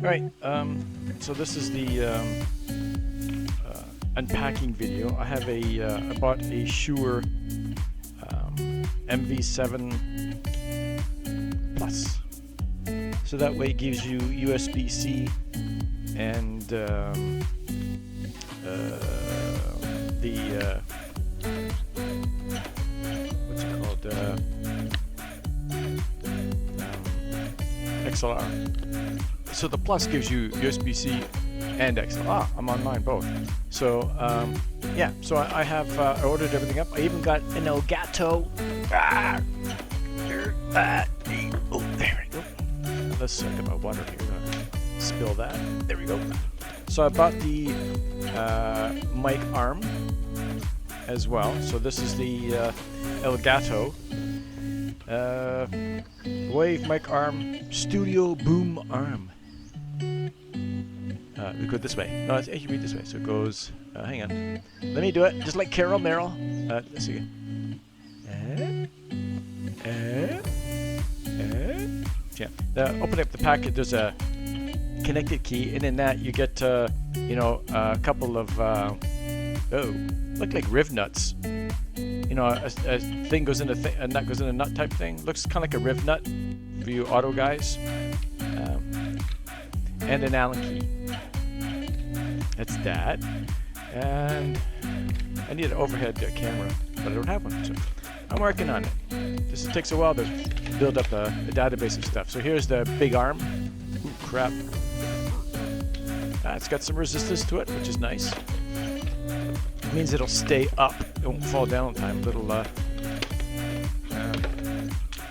Alright, so this is the unpacking video. I have I bought a Shure MV7 Plus. So that way it gives you USB-C and what's it called? XLR. So the Plus gives you USB-C and XLR. Ah, I'm on mine both. So yeah, so I have I ordered everything up. I even got an Elgato. Oh, there we go. Let's get my water here. Spill that. There we go. So I bought the mic arm as well. So this is the Elgato Wave Mic Arm Studio Boom Arm. We go this way. No, you read this way. So it goes. Hang on. Let me do it. Just like Carol Merrill. Let's see. Yeah. Open up the packet. There's a connected key, and in that you get you know, a couple of look like riv nuts. You know, a thing goes in a nut goes in a nut type thing. Looks kind of like a riv nut for you auto guys. And an Allen key. That's that. And I need an overhead camera, but I don't have one. So I'm working on it. This takes a while to build up a database of stuff. So here's the big arm. Ooh, crap. It's got some resistance to it, which is nice. It means it'll stay up. It won't fall down on time. Little,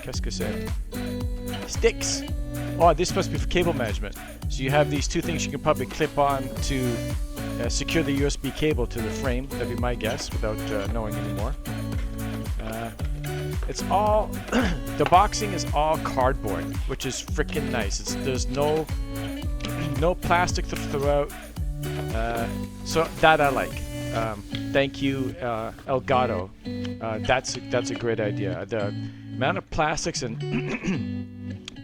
qu'est-ce que c'est? Sticks. Oh, this is supposed to be for cable management. So you have these two things you can probably clip on to secure the USB cable to the frame. That'd be my guess, without knowing anymore. It's all the boxing is all cardboard, which is freaking nice. There's no plastic throughout. So that I like. Thank you, Elgato. That's a great idea. The amount of plastics and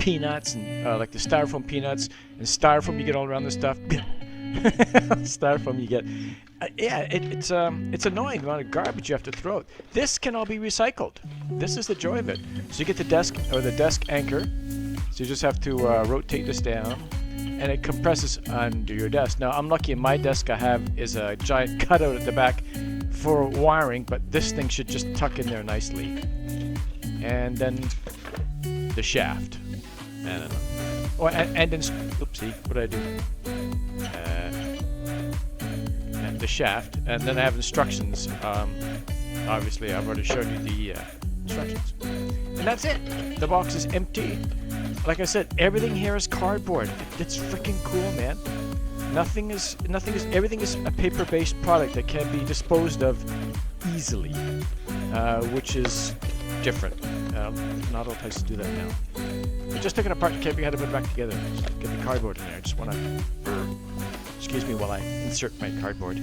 peanuts and like the styrofoam peanuts and styrofoam you get all around this stuff. Styrofoam you get. Yeah, it's annoying the amount of garbage you have to throw. This can all be recycled. This is the joy of it. So you get the desk or the desk anchor. So you just have to rotate this down, and it compresses under your desk. Now I'm lucky. In my desk I have is a giant cutout at the back for wiring, but this thing should just tuck in there nicely. And then the shaft. I don't know. Oh, and then oopsie, what did I do? And the shaft, and then I have instructions. Obviously, I've already shown you the instructions, and that's it. The box is empty. Like I said, everything here is cardboard. It's freaking cool, man. Everything is a paper-based product that can be disposed of easily, which is different. Not all places do that now. I just took it apart. Can't figure out how to put it back together. Just get the cardboard in there. I just want to. Excuse me while I insert my cardboard.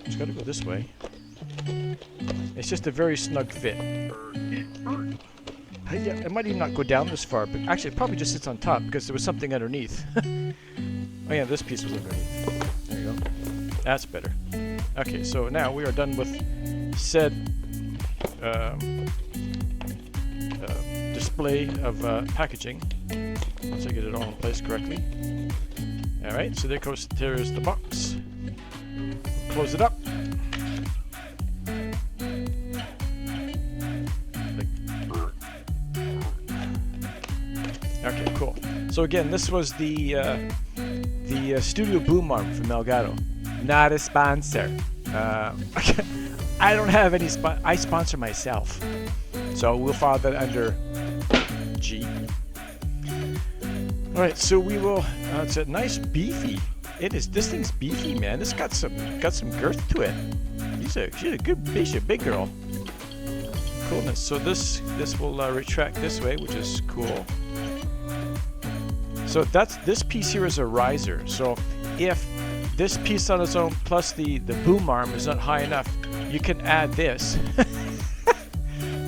Just got to go this way. It's just a very snug fit. It might even not go down this far, but actually it probably just sits on top because there was something underneath. Oh yeah, this piece was underneath. There you go. That's better. Okay, so now we are done with said display of packaging. Once I get it all in place correctly. Alright, so there's the box. Close it up. Okay, cool. So again, this was the Studio Boom Arm from Elgato. Not a sponsor. I don't have any I sponsor myself. So we'll file that under G. Alright, so we will it's a nice beefy. This thing's beefy, man. This got some girth to it. She's a big girl. Coolness. So this will retract this way, which is cool. So this piece here is a riser. So if this piece on its own plus the boom arm is not high enough, you can add this.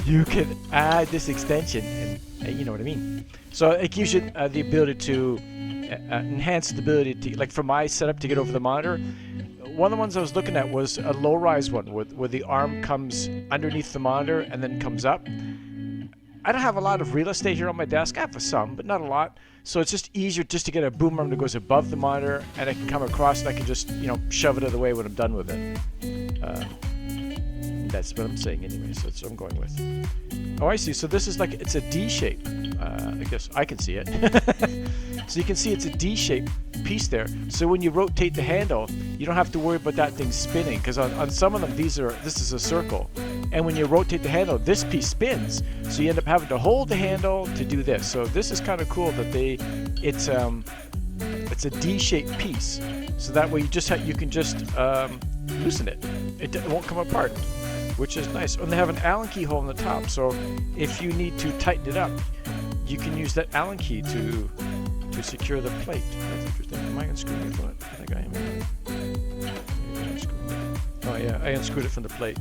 You can add this extension and You know what I mean. So it gives you the ability to enhance the ability to, like for my setup, to get over the monitor. One of the ones I was looking at was a low-rise one where the arm comes underneath the monitor and then comes up. I don't have a lot of real estate here on my desk. I have some, but not a lot. So it's just easier just to get a boom arm that goes above the monitor, and I can come across and I can just, you know, shove it out of the way when I'm done with it. That's what I'm saying anyway, so that's what I'm going with. Oh, I see. So this is like, it's a D shape. I guess I can see it. So you can see it's a D shape piece there. So when you rotate the handle, you don't have to worry about that thing spinning, because on some of them, this is a circle. And when you rotate the handle, this piece spins. So you end up having to hold the handle to do this. So this is kind of cool that it's a D-shaped piece. So that way you can just loosen it. It won't come apart, which is nice. And they have an Allen key hole on the top. So if you need to tighten it up, you can use that Allen key to secure the plate. That's interesting. Am I unscrewing it from it? I think I am. Oh yeah, I unscrewed it from the plate.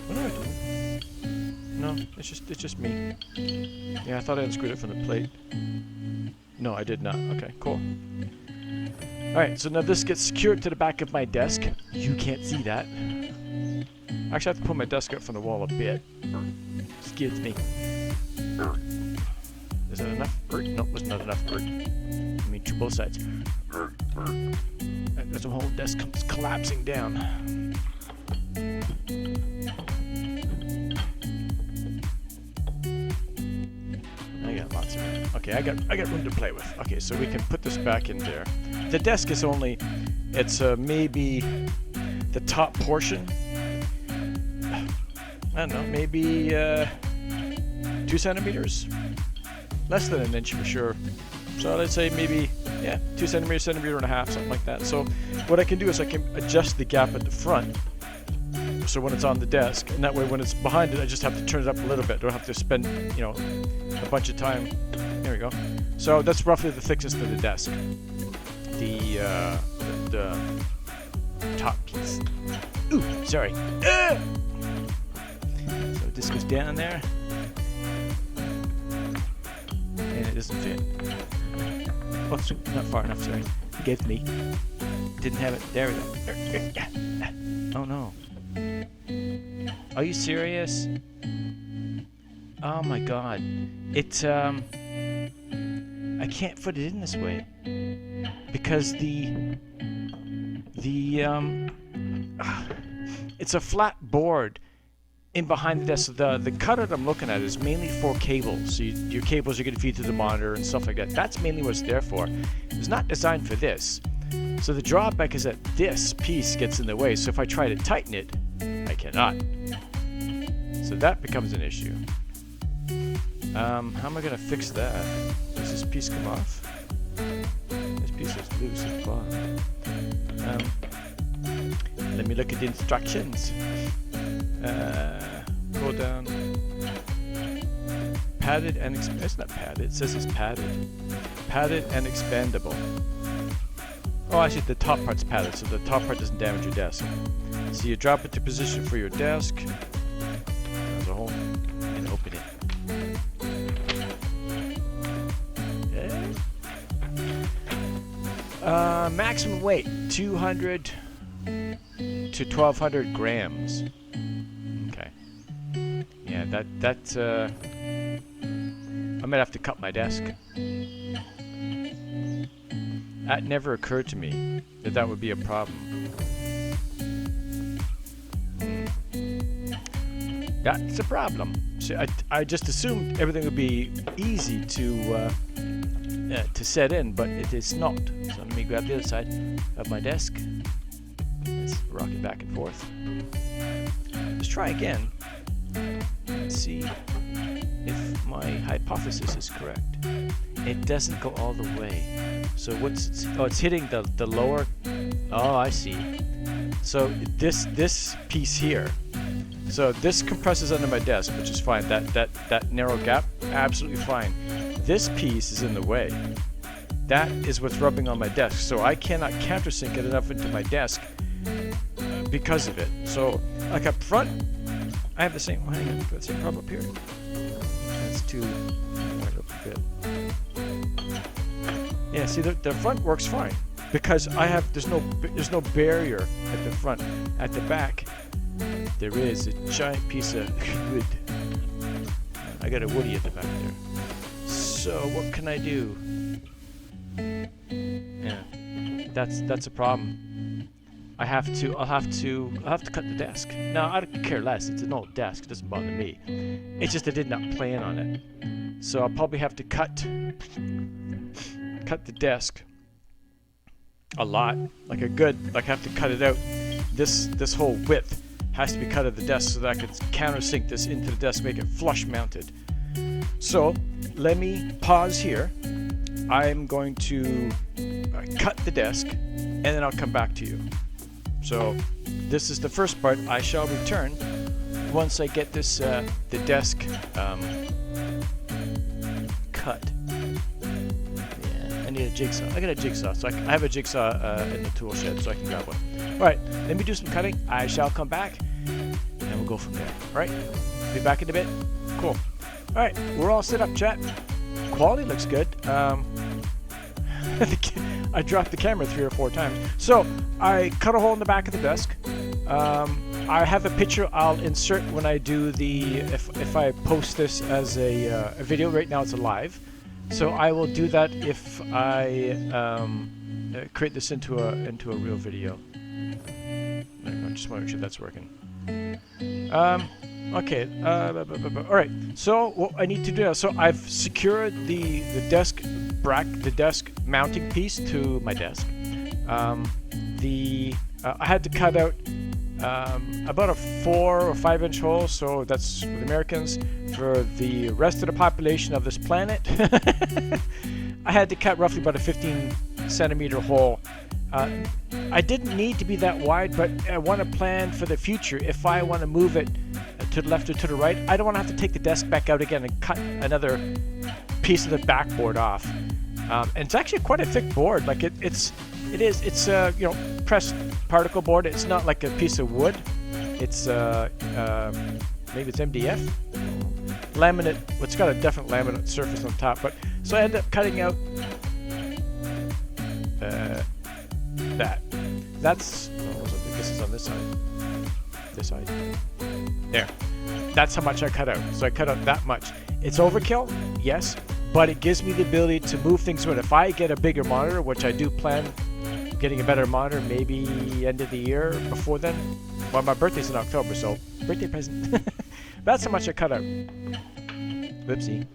What am I doing? No, it's just me. Yeah, I thought I unscrewed it from the plate. No, I did not. Okay, cool. Alright, so now this gets secured to the back of my desk. You can't see that. Actually, I have to pull my desk up from the wall a bit. Excuse me. Is that enough? No, it was not enough. I mean, to both sides. As the whole desk comes collapsing down. I got lots of room. Okay, I got room to play with. Okay, so we can put this back in there. The desk is only, it's maybe the top portion. I don't know, maybe 2 centimeters. Less than an inch for sure. So let's say maybe, yeah, 2 centimeters, centimeter and a half, something like that. So what I can do is I can adjust the gap at the front, so when it's on the desk, and that way when it's behind it, I just have to turn it up a little bit. Don't have to spend, you know, a bunch of time. There we go. So that's roughly the thickness of the desk. The top piece. Ooh, sorry. So this goes down there. And it doesn't fit. Oh, not far enough, sorry. Forgive me. Didn't have it. There we go. Oh no. Are you serious? Oh my god. It's I can't put it in this way. Because it's a flat board in behind the desk. The cutout I'm looking at is mainly for cables. So your cables are going to feed to the monitor and stuff like that. That's mainly what it's there for. It's not designed for this. So the drawback is that this piece gets in the way. So if I try to tighten it, I cannot. So that becomes an issue. How am I going to fix that? Does this piece come off? This piece is loose at the bottom. Let me look at the instructions. Go down. Padded and it's not padded. It says it's padded. Padded and expandable. Oh, actually, the top part's padded, so the top part doesn't damage your desk. So you drop it to position for your desk as a whole, and open it. Yeah. Maximum weight 200 to 1,200 grams. Okay. Yeah, that I might have to cut my desk. That never occurred to me that that would be a problem. That's a problem. So I just assumed everything would be easy to set in, but it is not. So let me grab the other side of my desk. Let's rock it back and forth. Let's try again. Let's see if my hypothesis is correct. It doesn't go all the way. So it's hitting the lower. Oh, I see. So this piece here. So this compresses under my desk, which is fine. That narrow gap, absolutely fine. This piece is in the way. That is what's rubbing on my desk. So I cannot countersink it enough into my desk because of it. So like up front, I have the same. Hang on, the same problem up here. it's too wide up a bit. Yeah, see the front works fine because there's no barrier at the front. At the back, there is a giant piece of wood. I got a woody at the back there. So what can I do? Yeah, that's a problem. I'll have to cut the desk. Now I don't care less. It's an old desk. It doesn't bother me. It's just I did not plan on it. So I'll probably have to cut the desk a lot. I have to cut it out. This whole width has to be cut of the desk so that I can countersink this into the desk, make it flush mounted. So let me pause here. I'm going to cut the desk and then I'll come back to you. So this is the first part. I shall return once I get this the desk cut. Yeah, I need a jigsaw. I got a jigsaw, so I have a jigsaw in the tool shed, so I can grab one. All right, let me do some cutting. I shall come back, and we'll go from there. All right, be back in a bit. Cool. All right, we're all set up, chat. Quality looks good. I dropped the camera 3 or 4 times. So I cut a hole in the back of the desk. I have a picture I'll insert when I do if I post this as a video. Right now it's a live, so I will do that if I create this into a real video. I just want to make sure that's working. Okay. All right. So what I need to do now. So I've secured the desk mounting piece to my desk. I had to cut out about a 4 or 5 inch hole. So that's for the Americans. For the rest of the population of this planet, I had to cut roughly about a 15 centimeter hole. I didn't need to be that wide, but I want to plan for the future. If I want to move it to the left or to the right, I don't want to have to take the desk back out again and cut another piece of the backboard off. And it's actually quite a thick board. Like it's pressed particle board. It's not like a piece of wood. It's maybe it's MDF laminate. Well, it's got a definite laminate surface on top. But so I ended up cutting out that. That's I guess it's on this side. This side. There. That's how much I cut out. So I cut out that much. It's overkill, yes, but it gives me the ability to move things around. If I get a bigger monitor, which I do plan getting a better monitor maybe end of the year, before then. Well, my birthday's in October, so birthday present. That's how much I cut out. Whoopsie.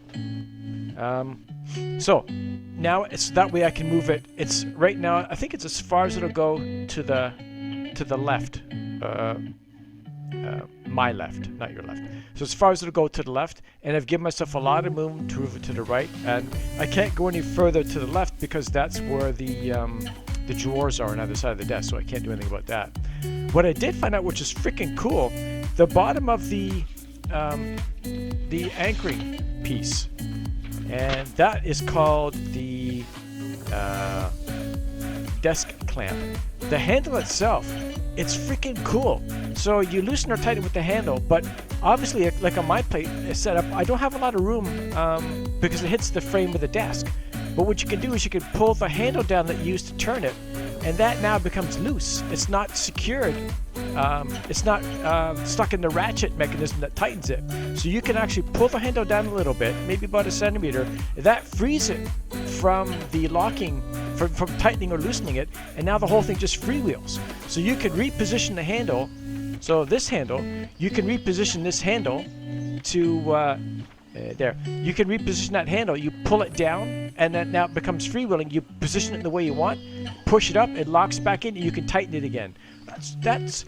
So now it's that way I can move it. It's right now I think it's as far as it'll go to the left. My left, not your left. So as far as it'll go to the left, and I've given myself a lot of room to move it to the right, and I can't go any further to the left because that's where the drawers are on either side of the desk, so I can't do anything about that. What I did find out, which is freaking cool, the bottom of the anchoring piece, and that is called the desk clamp. The handle itself, it's freaking cool. So you loosen or tighten with the handle, but obviously, like on my plate setup, I don't have a lot of room because it hits the frame of the desk. But what you can do is you can pull the handle down that you used to turn it, and that now becomes loose. It's not secured. It's not stuck in the ratchet mechanism that tightens it. So you can actually pull the handle down a little bit, maybe about 1 centimeter. That frees it from the locking, from tightening or loosening it, and now the whole thing just freewheels. So you can reposition the handle. So this handle, you can reposition this handle to there. You can reposition that handle. You pull it down, and then now it becomes freewheeling. You position it the way you want, push it up, it locks back in, and you can tighten it again. That's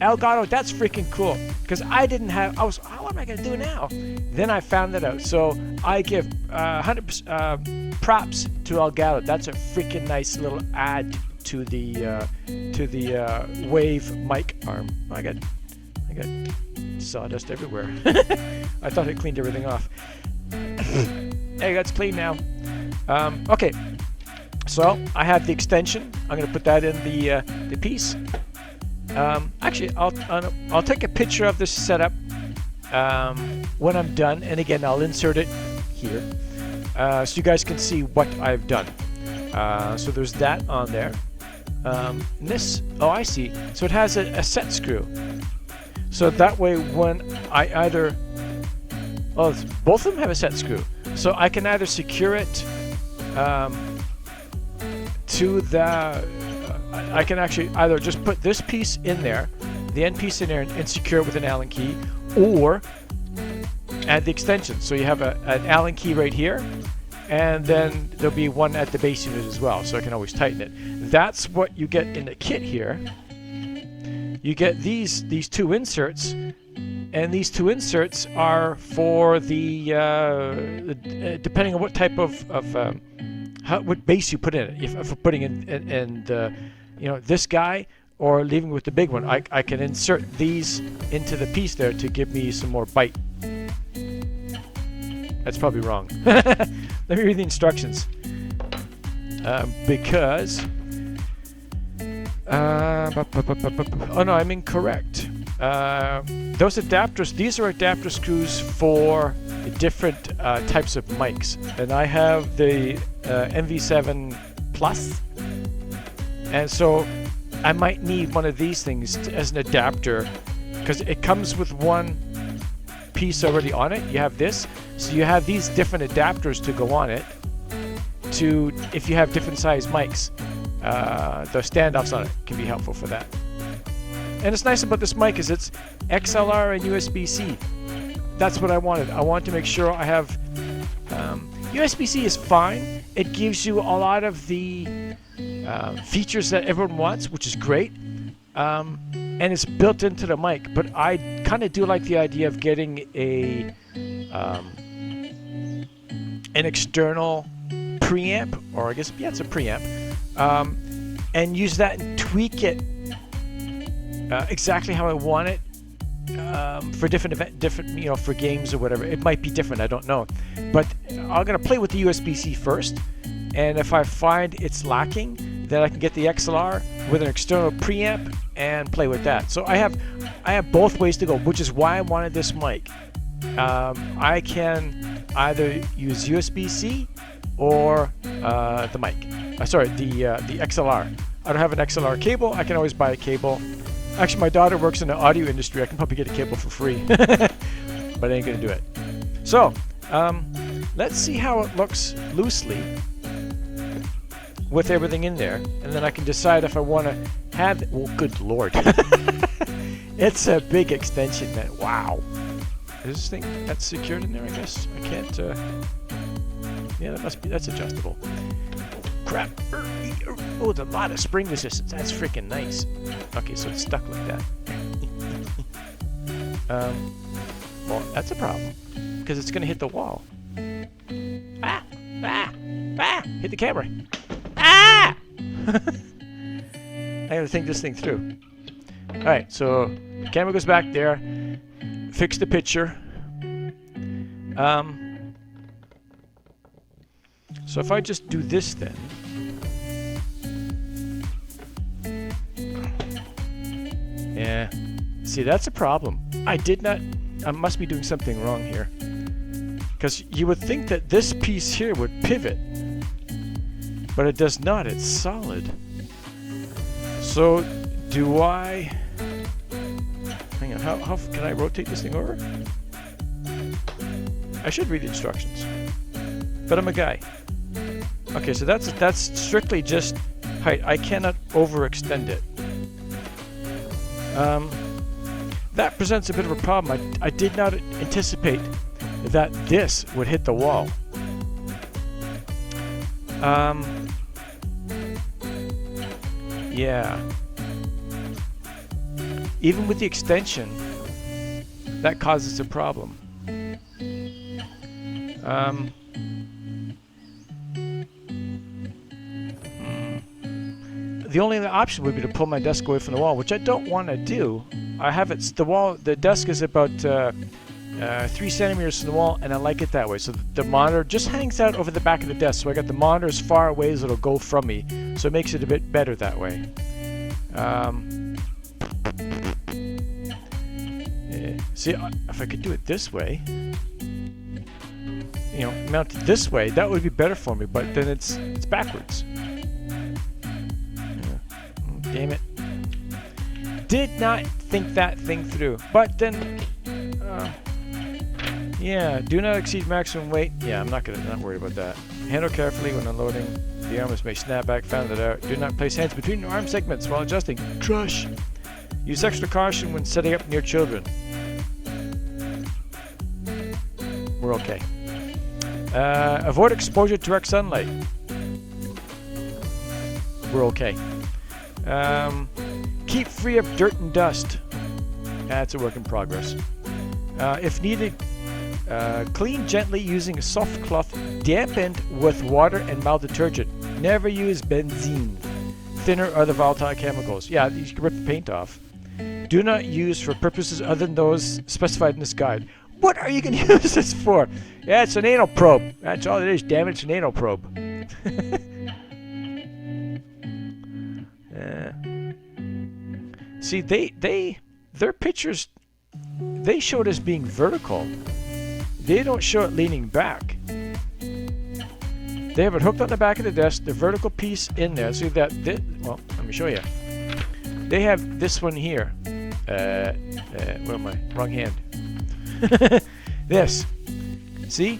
Elgato. That's freaking cool. Because I didn't have. I was. Oh, what am I gonna do now? Then I found that out. So I give 100% props to Elgato. That's a freaking nice little add to the Wave Mic Arm. I got sawdust everywhere. I thought it cleaned everything off. Hey, that's clean now. Okay, so I have the extension. I'm gonna put that in the piece. Actually, I'll take a picture of this setup when I'm done, and again, I'll insert it here so you guys can see what I've done. So there's that on there. This, oh, I see. So it has a set screw. So that way, when I either, oh, both of them have a set screw. So I can either secure it to the, I can actually either just put this piece in there, the end piece in there, and secure it with an Allen key, or add the extension. So you have an Allen key right here, and then there'll be one at the base unit as well, so I can always tighten it. That's what you get in the kit here. You get these two inserts, and these two inserts are for the depending on what type of what base you put in it. If we're putting in you know, this guy, or leaving with the big one, I can insert these into the piece there to give me some more bite. That's probably wrong. Let me read the instructions. Because oh no, I'm incorrect. Those adapters, these are adapter screws for different types of mics, and I have the MV7 Plus, and so I might need one of these things as an adapter, because it comes with one piece already on it. You have this, so you have these different adapters to go on it, to if you have different size mics. The standoffs on it can be helpful for that. And it's nice about this mic is it's XLR and USB-C. That's what I wanted. I want to make sure I have USB-C is fine. It gives you a lot of the features that everyone wants, which is great. And it's built into the mic, but I kind of do like the idea of getting an external preamp, or I guess, yeah, it's a preamp, and use that and tweak it exactly how I want it for different you know, for games or whatever. It might be different, I don't know, but I'm gonna play with the USB-C first, and if I find it's lacking, then I can get the XLR with an external preamp and play with that. So I have both ways to go, which is why I wanted this mic. I can either use USB-C or the mic. Sorry, the XLR. I don't have an XLR cable. I can always buy a cable. Actually, my daughter works in the audio industry. I can probably get a cable for free, but I ain't gonna do it. So let's see how it looks loosely with everything in there, and then I can decide if I want to have it. Well, good lord. It's a big extension, man. Wow. Is this thing that's secured in there, I guess? I can't, yeah, that's adjustable. Crap. Oh, there's a lot of spring resistance. That's freaking nice. Okay, so it's stuck like that. Well, that's a problem, because it's going to hit the wall. Ah! Ah! Ah! Hit the camera. Ah! I gotta think this thing through. Alright, so camera goes back there. Fix the picture. So if I just do this then. Yeah. See, that's a problem. I must be doing something wrong here. Because you would think that this piece here would pivot. But it does not, it's solid. So, do I... Hang on, how can I rotate this thing over? I should read the instructions. But I'm a guy. Okay, so that's strictly just height. I cannot overextend it. That presents a bit of a problem. I did not anticipate that this would hit the wall. Yeah. Even with the extension, that causes a problem. The only other option would be to pull my desk away from the wall, which I don't want to do. I have it. The desk is about 3 centimeters from the wall, and I like it that way. So the monitor just hangs out over the back of the desk. So I got the monitor as far away as it'll go from me. So it makes it a bit better that way. Yeah. See, if I could do it this way, you know, mount it this way, that would be better for me, but then it's backwards. Yeah. Damn it. Did not think that thing through. But then, yeah, do not exceed maximum weight. Yeah, I'm not worried about that. Handle carefully when unloading. The arms may snap back, found that out. Do not place hands between your arm segments while adjusting. Trush. Use extra caution when setting up near children. We're okay. Avoid exposure to direct sunlight. We're okay. Keep free of dirt and dust. That's a work in progress. If needed, clean gently using a soft cloth dampened with water and mild detergent. Never use benzene, thinner, or other volatile chemicals. Yeah, you can rip the paint off. Do not use for purposes other than those specified in this guide. What are you going to use this for? Yeah, it's an anal probe. That's all it is, damn it, it's an anal probe. See, their pictures, they showed us being vertical. They don't show it leaning back. They have it hooked on the back of the desk, the vertical piece in there. See that? Well, let me show you. They have this one here. Where am I? Wrong hand. This. See?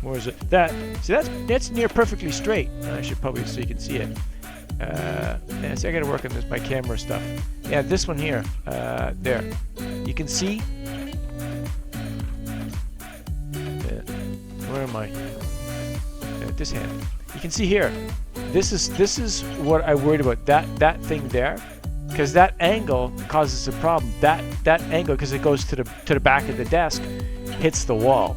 Where is it? That. See, that's near perfectly straight. I should probably so you can see it. Yeah, see, I gotta work on this, my camera stuff. Yeah, this one here. There. You can see. Where am I? This hand. You can see here. This is what I worried about. That thing there, because that angle causes a problem. That angle, because it goes to the back of the desk, hits the wall.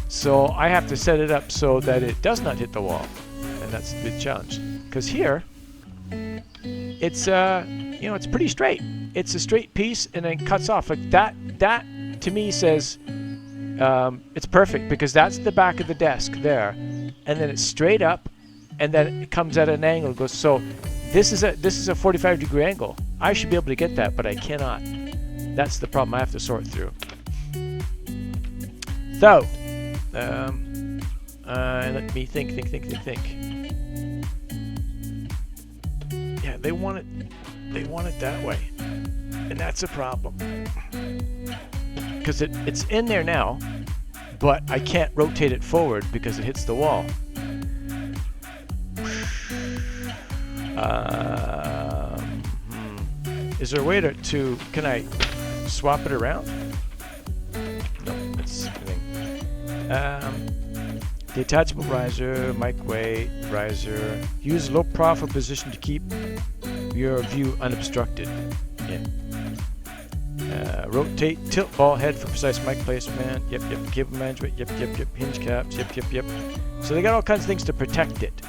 So I have to set it up so that it does not hit the wall, and that's a big challenge. Because here, it's you know, it's pretty straight. It's a straight piece and then cuts off like that. That to me says it's perfect because that's the back of the desk there, and then it's straight up, and then it comes at an angle. Goes so. This is a 45-degree angle. I should be able to get that, but I cannot. That's the problem I have to sort through. So, let me think. Yeah, they want it that way, and that's a problem. Because it's in there now, but I can't rotate it forward because it hits the wall. Is there a way to can I swap it around? No, that's the thing. The attachable riser, mic weight, riser. Use low profile position to keep your view unobstructed. Yeah. Rotate, tilt ball head for precise mic placement. Yep. Cable management. Yep. Hinge caps. Yep. So they got all kinds of things to protect it.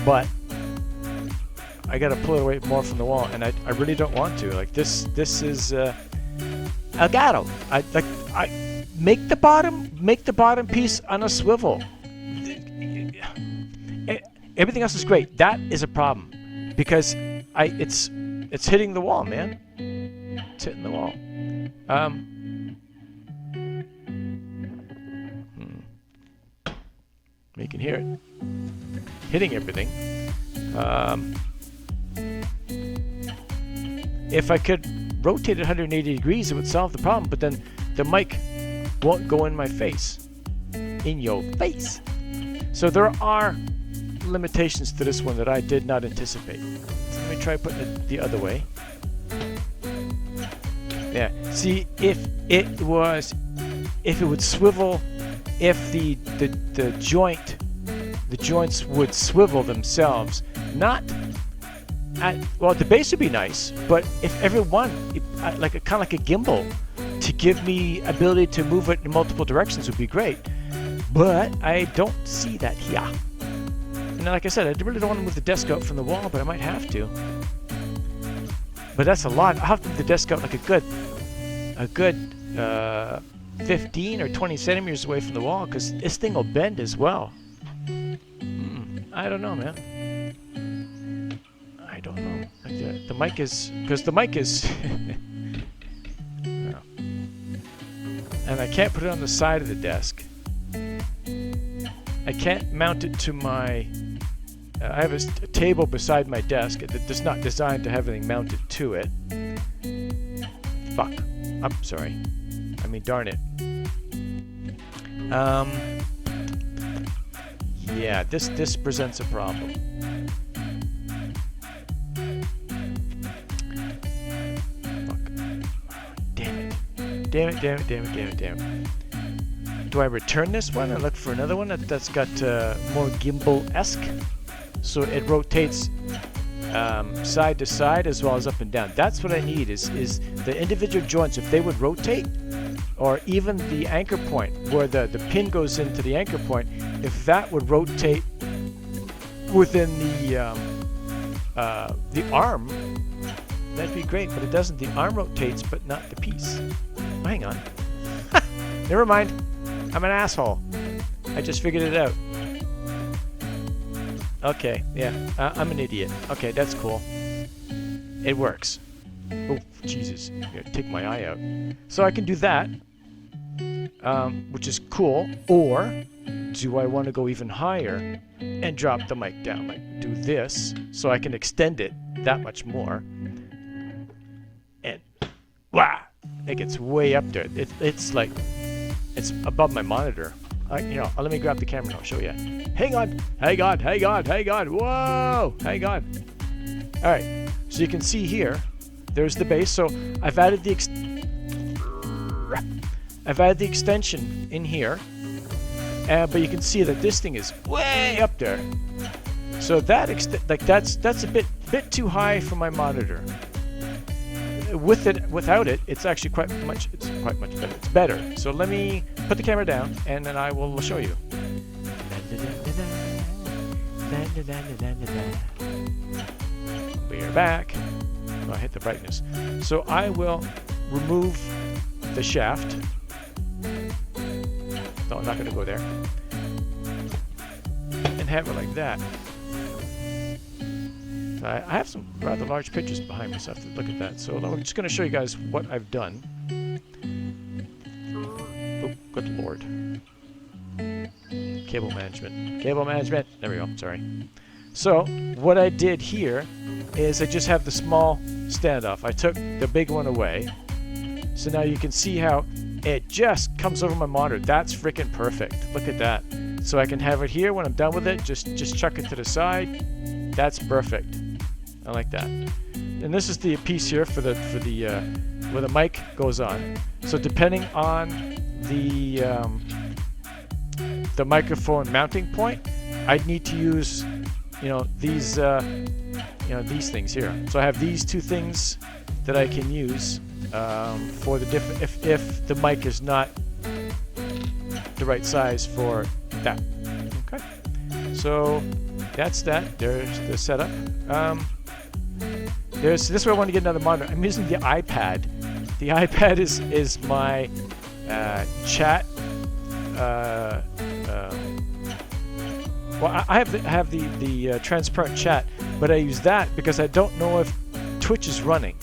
But I gotta pull it away more from the wall, and I really don't want to. Like this is Elgato. I make the bottom piece on a swivel. Everything else is great. That is a problem because it's hitting the wall, man. It's hitting the wall. You can hear it hitting everything. If I could rotate it 180 degrees, it would solve the problem, but then the mic won't go in my face. In your face. So there are limitations to this one that I did not anticipate. So let me try putting it the other way. Yeah. See, if it would swivel, if the joints would swivel themselves, not at, well, the base would be nice, but if everyone like kind of like a gimbal to give me ability to move it in multiple directions would be great, but I don't see that here. And like I said, I really don't want to move the desk out from the wall, but I might have to. But that's a lot. I'll have to move the desk out like a good 15 or 20 centimeters away from the wall, because this thing will bend as well. I don't know, man. I don't know. Like that. The mic is, because the mic is, no. And I can't put it on the side of the desk. I can't mount it to my, I have a table beside my desk that's not designed to have anything mounted to it. Fuck. I'm sorry. I mean, darn it. Yeah, this presents a problem. Fuck. Damn it. Damn it, damn it, damn it, damn it, damn it. Do I return this one and look for another one that's got more gimbal-esque? So it rotates side to side as well as up and down. That's what I need is the individual joints, if they would rotate, or even the anchor point where the pin goes into the anchor point, if that would rotate within the arm, that'd be great, but it doesn't. The arm rotates, but not the piece. Oh, hang on. Never mind. I'm an asshole. I just figured it out. Okay, yeah, I'm an idiot. Okay, that's cool. It works. Oh, Jesus. Here, take my eye out. So I can do that, which is cool. Or do I want to go even higher and drop the mic down? Like do this so I can extend it that much more. And wow, it gets way up there. It's like it's above my monitor. You know, let me grab the camera and I'll show you. Hang on, hang on, hang on, hang on. Whoa, hang on. All right, so you can see here, there's the base. So I've added the extension in here, but you can see that this thing is way up there. So that that's a bit too high for my monitor. Without it, it's actually quite much better. It's better. So let me put the camera down, and then I will show you. We're back. Oh, I hit the brightness. So I will remove the shaft. No, I'm not going to go there. And have it like that. I have some rather large pictures behind me, so I have to look at that. So I'm just going to show you guys what I've done. Oh, good lord. Cable management. Cable management. There we go. Sorry. So what I did here is I just have the small standoff. I took the big one away. So now you can see how it just comes over my monitor. That's freaking perfect. Look at that. So I can have it here when I'm done with it. Just chuck it to the side. That's perfect. I like that. And this is the piece here for the where the mic goes on. So depending on the microphone mounting point, I'd need to use these these things here. So I have these two things that I can use for the different if the mic is not the right size for that. Okay. So that's that. There's the setup. This is where I want to get another monitor. I'm using the iPad. The iPad is my chat. Well, I have the transparent chat, but I use that because I don't know if Twitch is running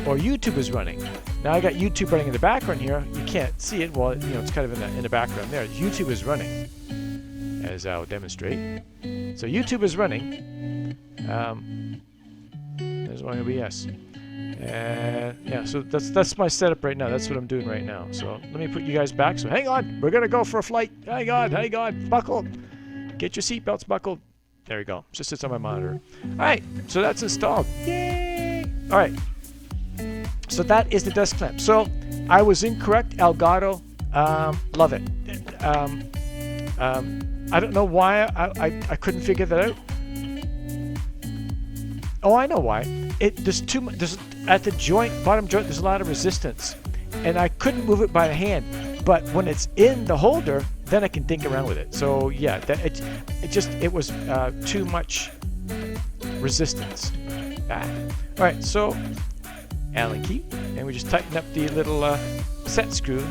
or YouTube is running. Now I got YouTube running in the background here. You can't see it. Well, it's kind of in the background there. YouTube is running, as I'll demonstrate. So YouTube is running. There's my OBS. And yeah, so that's my setup right now. That's what I'm doing right now. So let me put you guys back. So hang on, we're gonna go for a flight. Hang on, buckle. Get your seatbelts buckled. There we go. Just sits on my monitor. All right, so that's installed. Yay! All right. So that is the desk clamp. So I was incorrect. Elgato, love it. I don't know why I couldn't figure that out. Oh, I know why. There's at the bottom joint, there's a lot of resistance, and I couldn't move it by the hand. But when it's in the holder, then I can dink around with it. So yeah, it was too much resistance. All right, so Allen key, and we just tighten up the little set screw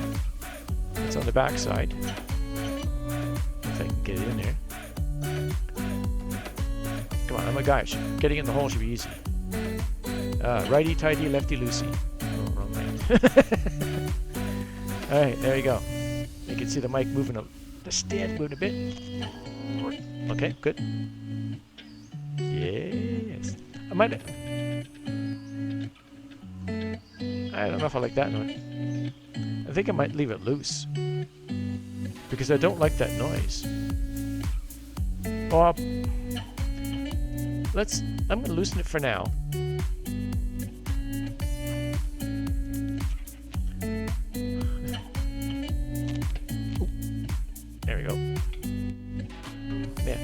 that's on the back side. If I can get it in there. Come on, I'm a guy. Getting in the hole should be easy. Righty tighty, lefty loosey. Oh, wrong mic. Alright, there you go. You can see the mic moving, the stand moving a bit. Okay, good. Yes. I don't know if I like that noise. I think I might leave it loose. Because I don't like that noise. Well, I'm going to loosen it for now. There we go. Yeah.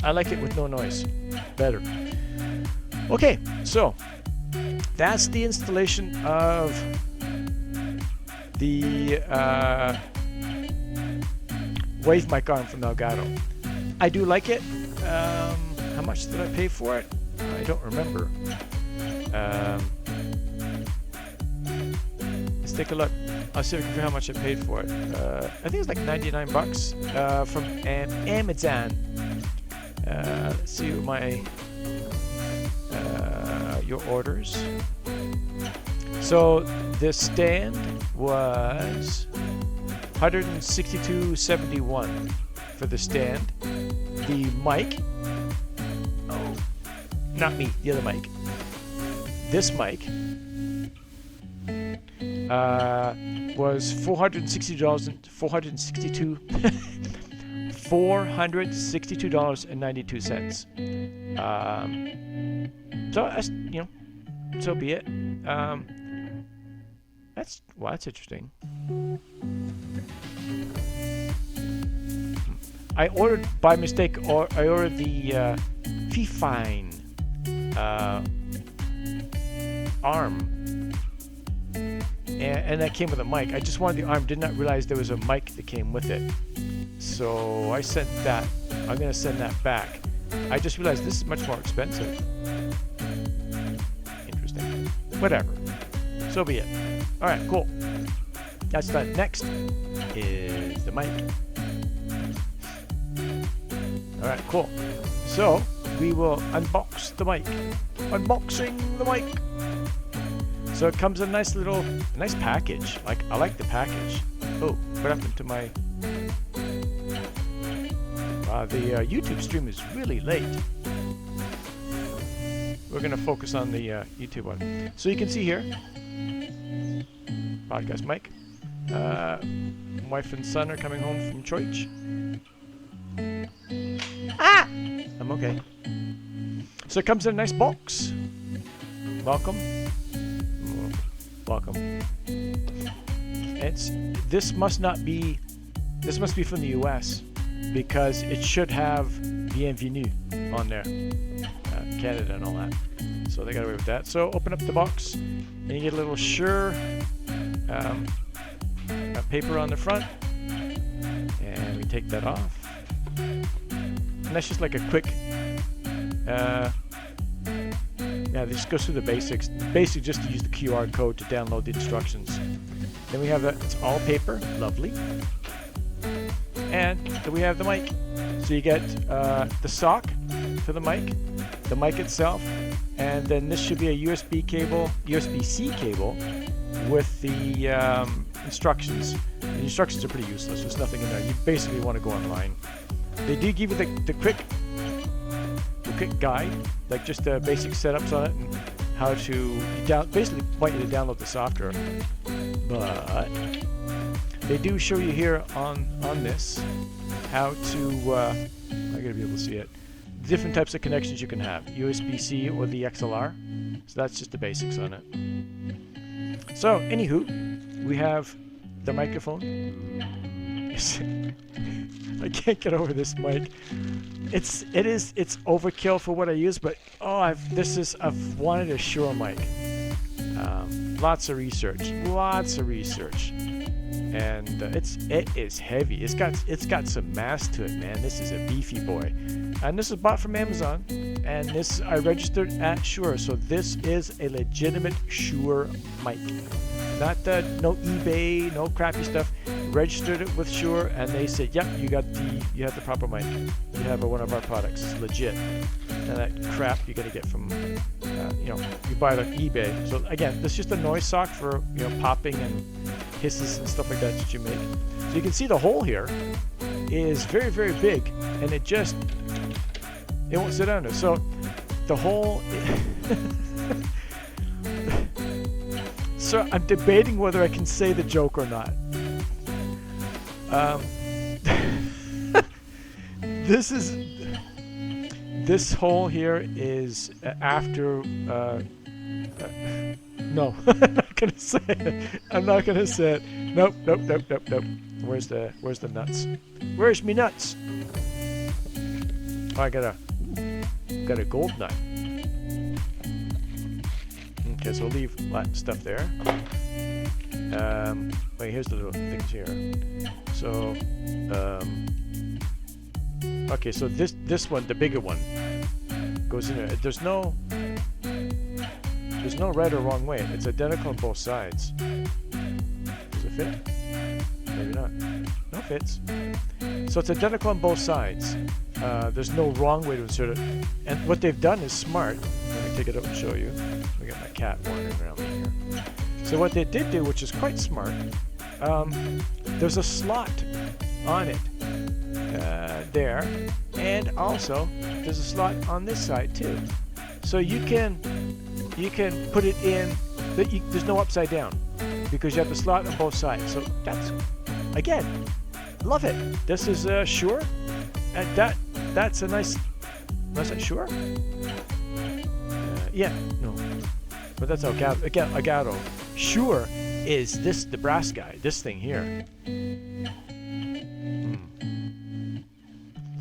I like it with no noise. Better. Okay, so that's the installation of the Wave Mic Arm from Elgato. I do like it. How much did I pay for it? I don't remember. Let's take a look. I'll see if I can figure how much I paid for it. I think it's like 99 bucks from Amazon. Let's see my your orders. So this stand was $162.71 for the stand. The mic, oh, not me, the other mic. This mic was $462.92. So you know, so be it. That's interesting. I ordered by mistake, or I ordered the Fifine arm, and that came with a mic. I just wanted the arm, did not realize there was a mic that came with it. So I sent that. I'm gonna send that back. I just realized this is much more expensive. Interesting. Whatever. So be it. All right, cool. That's done. Next is the mic. All right, cool. So we will unbox the mic. Unboxing the mic. So it comes in a nice package. Like, I like the package. Oh, what happened to my? The YouTube stream is really late. We're gonna focus on the YouTube one. So you can see here, podcast mic. Wife and son are coming home from church. Ah! I'm okay. So it comes in a nice box. Welcome. Welcome. This must be from the US because it should have Bienvenue on there. Canada and all that. So they got away with that. So open up the box and you get a little Shure paper on the front. And we take that off. And that's just like a quick yeah, this goes through the basics. Basically just to use the QR code to download the instructions. Then we have it's all paper, lovely. And then we have the mic. So you get the sock for the mic itself, and then this should be a USB cable, USB-C cable with the instructions. The instructions are pretty useless. There's nothing in there. You basically want to go online. They do give you the quick guide, like just the basic setups on it and how to basically want you to download the software. But they do show you here on this how to I gotta be able to see it. Different types of connections you can have, USB-C or the XLR. So that's just the basics on it. So anywho, we have the microphone. I can't get over this mic. It's overkill for what I use, but I've wanted a Shure mic. Lots of research, and it is heavy. It's got some mass to it, man. This is a beefy boy, and this is bought from Amazon, and this I registered at Shure, so this is a legitimate Shure mic. Not no eBay, no crappy stuff. Registered it with Shure, and they said, "Yep, you have the proper mic. You have one of our products. It's legit." Now that crap you're gonna get from you know, you buy it on eBay. So again, this is just a noise sock for, you know, popping and hisses and stuff like that that you make. So you can see the hole here is very, very big, and it won't sit under. So the hole. So I'm debating whether I can say the joke or not. This hole here is after. No, I'm not gonna say it. I'm not gonna say it. Nope. Where's the nuts? Where's me nuts? Oh, I got a gold nut. Okay, so we'll leave that stuff there. Wait, here's the little things here. So, okay, so this one, the bigger one, goes in there. There's no right or wrong way. It's identical on both sides. Does it fit? Maybe not. No, it fits. So it's identical on both sides. There's no wrong way to insert it. And what they've done is smart. Let me take it up and show you. We got my cat wandering around here. So what they did do, which is quite smart, there's a slot on it there, and also there's a slot on this side too. So you can put it in. There's no upside down because you have the slot on both sides. So that's, again, love it. This is Shure, and that's a nice. Was it Shure? Yeah, no, but that's Elgato. Shure is the brass guy. This thing here.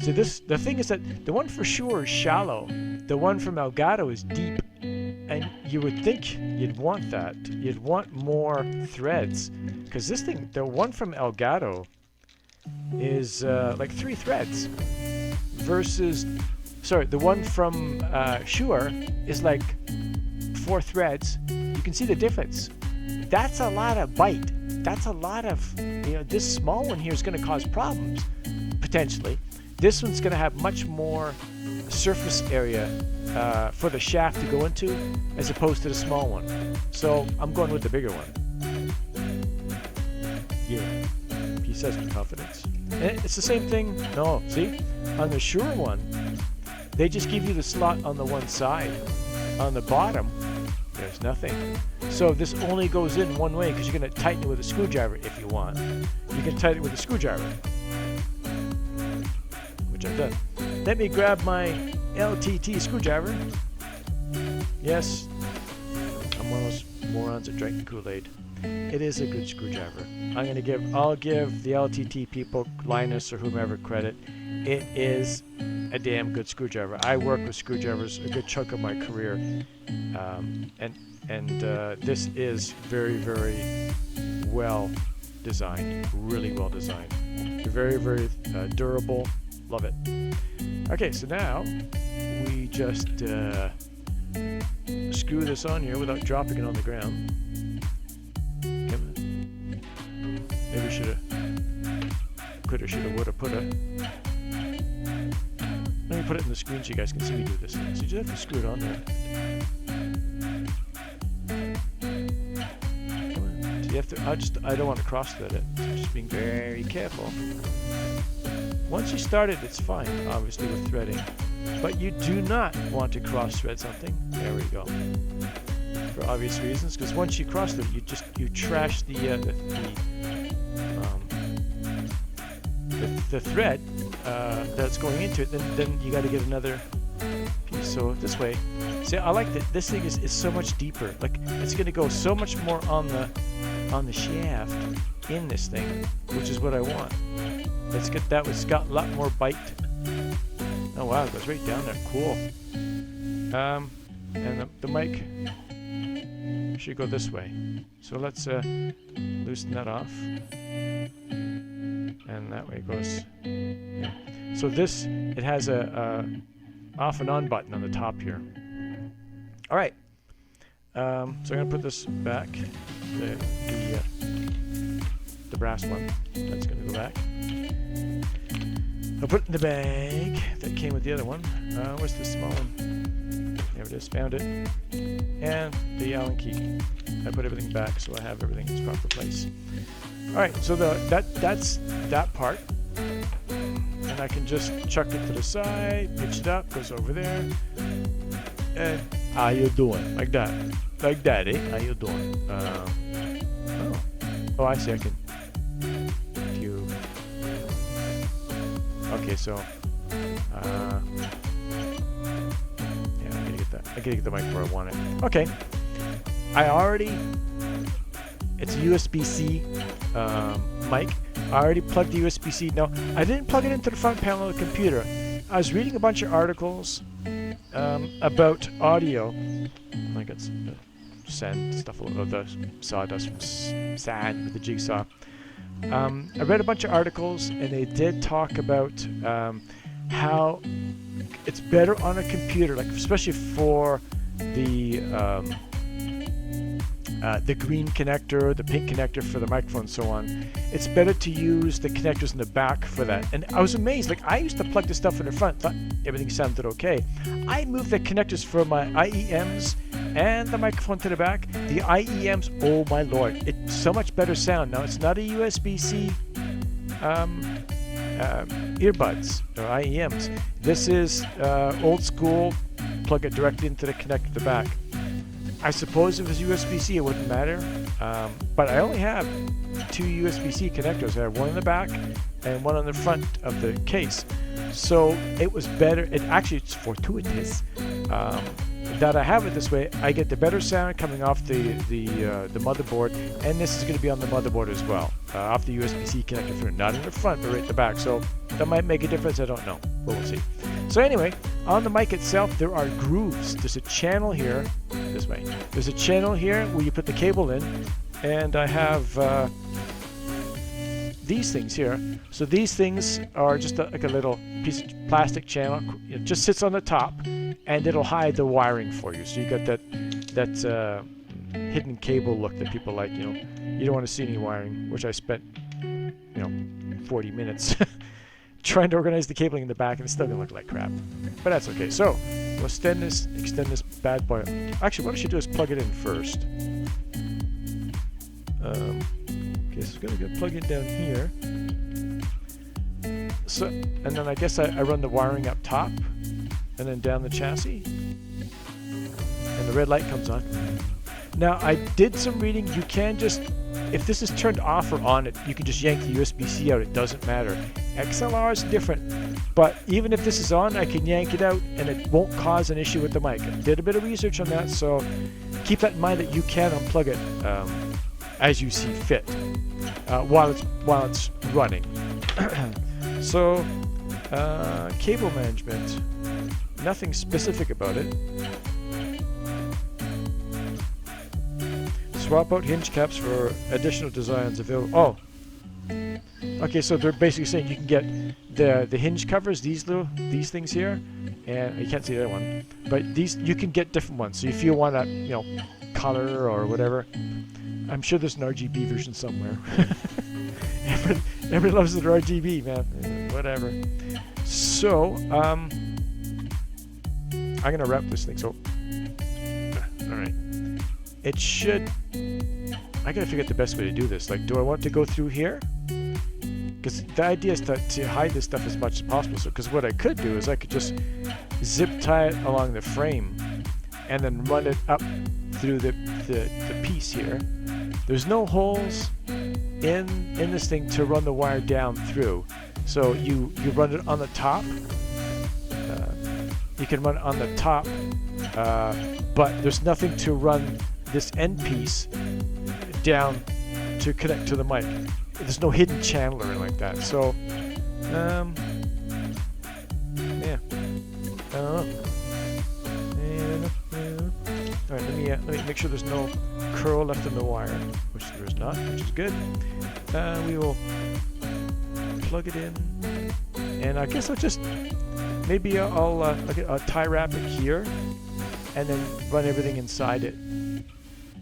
So the thing is that the one for Shure is shallow. The one from Elgato is deep, and you would think you'd want that. You'd want more threads, because this thing, the one from Elgato, is like 3 threads, versus, sorry, the one from Shure is like 4 threads. You can see the difference. That's a lot of bite. That's a lot of, you know, this small one here is going to cause problems, potentially. This one's going to have much more surface area for the shaft to go into, as opposed to the small one. So I'm going with the bigger one. Yeah, he says with confidence. And it's the same thing. No, see, on the Shure one, they just give you the slot on the one side. On the bottom, there's nothing. So this only goes in one way, because you're going to tighten it with a screwdriver if you want. You can tighten it with a screwdriver, which I've done. Let me grab my LTT screwdriver. Yes, I'm one of those morons that drank the Kool-Aid. It is a good screwdriver. I'll give the LTT people, Linus or whomever, credit. It is a damn good screwdriver. I worked with screwdrivers a good chunk of my career, and this is very, very well designed. Really well designed. Very, very durable. Love it. Okay, so now we just screw this on here without dropping it on the ground. Maybe shoulda, coulda, shoulda, woulda, pulda. Let me put it in the screen so you guys can see me do this. So you just have to screw it on there. So you have to. I don't want to cross thread it. So just being very careful. Once you start it, it's fine, obviously, with threading. But you do not want to cross thread something. There we go. For obvious reasons, because once you cross thread, you trash the thread that's going into it. Then you got to get another piece. So this way, see, I like that. This thing is so much deeper. Like, it's going to go so much more on the shaft in this thing, which is what I want. Let's get that. It's got a lot more bite. Oh wow, it goes right down there. Cool. And the mic should go this way. So let's loosen that off. And that way it goes. Yeah. So this, it has a off and on button on the top here. All right. So I'm gonna put this back. The brass one. That's gonna go back. I'll put it in the bag that came with the other one. Where's the small one? There it is, found it. And the Allen key. I put everything back so I have everything in its proper place. Alright, so that's that part. And I can just chuck it to the side, pitch it up, goes over there. And how you doing? Like that. Like that, eh? How you doing? Oh, I see, I can cue. Okay, so yeah, I gotta get the mic where I want it. Okay. It's a USB-C mic. I already plugged the USB-C. No, I didn't plug it into the front panel of the computer. I was reading a bunch of articles about audio. I got sand stuff, or the sawdust from sand with the jigsaw. I read a bunch of articles, and they did talk about how it's better on a computer, like especially for the green connector, the pink connector for the microphone, and so on. It's better to use the connectors in the back for that. And I was amazed. Like, I used to plug this stuff in the front, thought everything sounded okay. I moved the connectors for my IEMs and the microphone to the back. The IEMs, oh my lord, it's so much better sound. Now, it's not a USB-C earbuds or IEMs. This is old school, plug it directly into the connector at the back. I suppose if it was USB-C it wouldn't matter, but I only have 2 USB-C connectors. I have one in the back and one on the front of the case. So it was better, it's fortuitous that I have it this way. I get the better sound coming off the motherboard, and this is going to be on the motherboard as well, off the USB-C connector for not in the front but right at the back. So that might make a difference, I don't know, but we'll see. So anyway, on the mic itself there are grooves. There's a channel here, this way. There's a channel here where you put the cable in, and I have these things here. So these things are just like a little piece of plastic channel. It just sits on the top, and it'll hide the wiring for you. So you got that hidden cable look that people like. You know, you don't want to see any wiring, which I spent 40 minutes trying to organize the cabling in the back, and it's still gonna look like crap. But that's okay. So we'll extend this bad boy. Actually, what I should do is plug it in first. Okay, so I'm gonna plug it down here. So, and then I guess I run the wiring up top, and then down the chassis, and the red light comes on. Now, I did some reading. You can just, if this is turned off or on, you can just yank the USB-C out. It doesn't matter. XLR is different, but even if this is on, I can yank it out, and it won't cause an issue with the mic. I did a bit of research on that, so keep that in mind that you can unplug it as you see fit while it's running. So, cable management. Nothing specific about it. Swap out hinge caps for additional designs available. Oh, okay. So they're basically saying you can get the hinge covers, these things here, and you can't see that one, but these you can get different ones. So if you want a color or whatever, I'm sure there's an RGB version somewhere. Everybody loves the RGB, man. Whatever. So I'm gonna wrap this thing. So all right. It should. I gotta figure out the best way to do this. Like, do I want to go through here? Because the idea is to hide this stuff as much as possible. So, because what I could do is I could just zip tie it along the frame, and then run it up through the piece here. There's no holes in this thing to run the wire down through. So you run it on the top. You can run it on the top, but there's nothing to run this end piece down to connect to the mic. There's no hidden channel or anything like that. So, yeah. I don't know. All right, let me make sure there's no curl left in the wire, which there is not, which is good. We will plug it in, and I guess I'll just maybe I'll tie wrap it here, and then run everything inside it,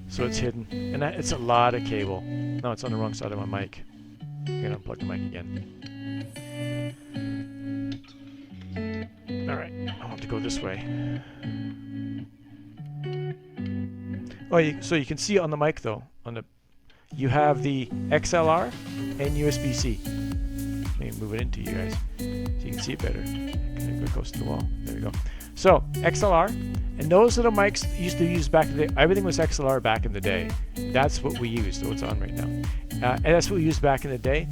so it's hidden. And it's a lot of cable. No, it's on the wrong side of my mic. I'm gonna unplug the mic again. All right, I'll have to go this way. Oh, so you can see on the mic though. You have the XLR and USB-C. Let me move it into you guys so you can see it better. Can I go close to the wall? There we go. So XLR, and those little mics used to use back in the day. Everything was XLR back in the day. That's what we use. So it's on right now, and that's what we used back in the day.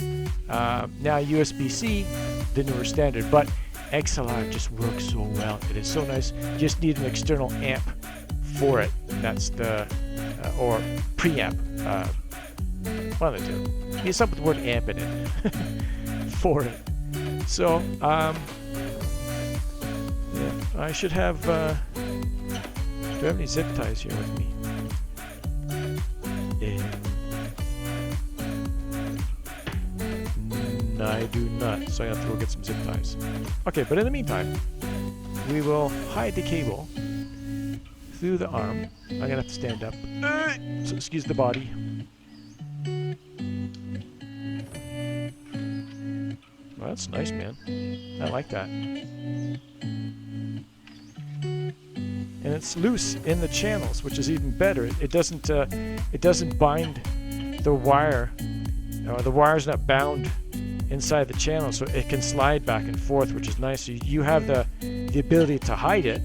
Now USB-C, the newer standard, but XLR just works so well. It is so nice. You just need an external amp for it. And that's the or preamp. One of the two. Need something with the word amp in it for it. So yeah, I should have. Do I have any zip ties here with me? No, I do not. So I have to go get some zip ties. Okay, but in the meantime, we will hide the cable through the arm. I'm gonna have to stand up. So excuse the body. Well, that's nice, man. I like that. And it's loose in the channels, which is even better. It doesn't bind the wire. The wire's not bound inside the channel, so it can slide back and forth, which is nice. So you have the ability to hide it,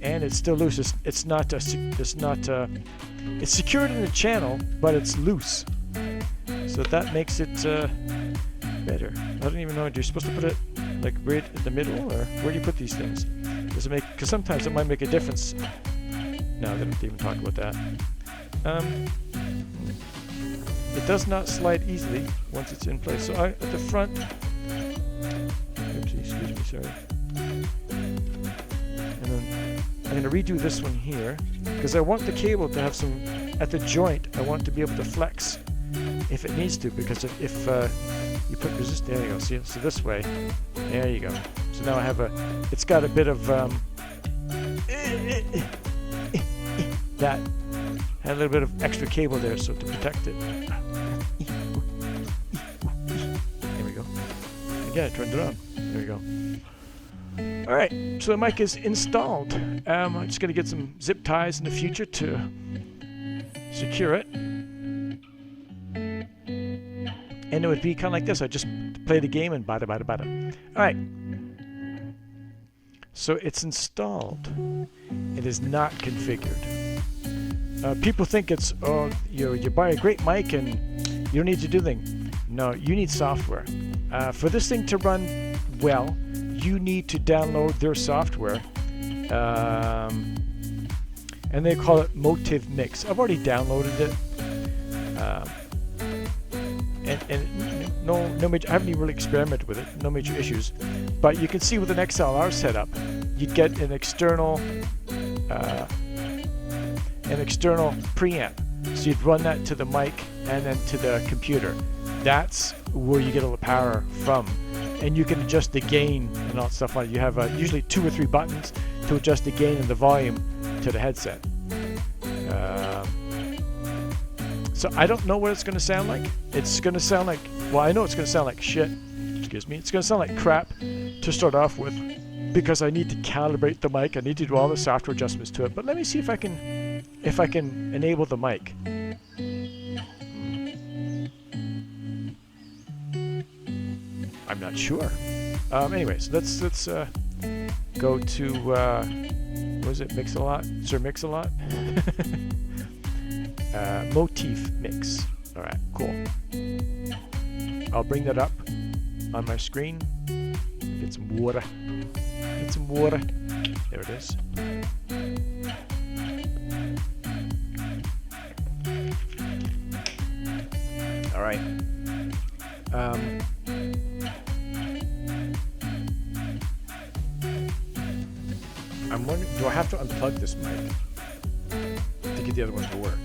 and it's still loose. It's secured in the channel, but it's loose. So that makes it better. I don't even know. You're supposed to put it like right in the middle, or where do you put these things? Does it make? Because sometimes it might make a difference. No, they don't even talk about that. It does not slide easily once it's in place. So at the front. Oopsie, excuse me, sorry. And then I'm going to redo this one here because I want the cable to have some at the joint. I want it to be able to flex if it needs to, because if you put resist, there you go. See, so this way, there you go. So now I have it's got a bit of that had a little bit of extra cable there, so to protect it. There we go. Again, I turned it on. There we go. All right, so the mic is installed. I'm just gonna get some zip ties in the future to secure it. And it would be kind of like this. I just play the game and bada bada bada. All right. So it's installed. It is not configured. People think it's, oh, you buy a great mic and you don't need to do anything. No, you need software. For this thing to run well, you need to download their software. And they call it Motive Mix. I've already downloaded it. And no major, I haven't even really experimented with it, no major issues. But you can see with an XLR setup, you'd get an external preamp. So you'd run that to the mic and then to the computer. That's where you get all the power from. And you can adjust the gain and all that stuff on it. You have usually 2 or 3 buttons to adjust the gain and the volume to the headset. So I don't know what it's going to sound like. It's going to sound like, well, I know it's going to sound like shit. Excuse me. It's going to sound like crap to start off with because I need to calibrate the mic. I need to do all the software adjustments to it. But let me see if I can enable the mic. I'm not sure. Anyways, let's go to what was it? Mix-a-Lot? Sir Mix-a-Lot? Motif Mix. All right, cool. I'll bring that up on my screen. Get some water. Get some water. There it is. All right. I'm wondering, do I have to unplug this mic to get the other one to work?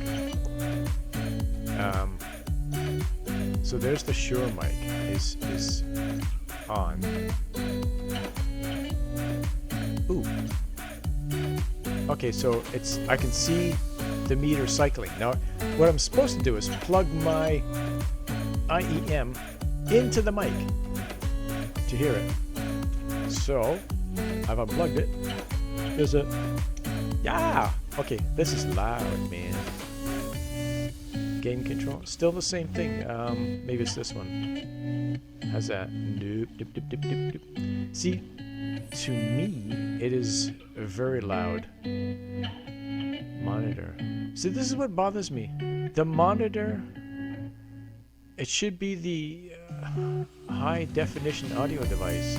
So there's the Shure mic is on. Ooh. Okay, so I can see the meter cycling. Now, what I'm supposed to do is plug my IEM into the mic to hear it. So I've unplugged it. There's a, yeah, Okay, this is loud, man. Gain control, still the same thing. Maybe it's this one. How's that? Nope, nope, nope, nope, nope, nope. See, to me, it is very loud. Monitor. See, this is what bothers me. The monitor, it should be the high definition audio device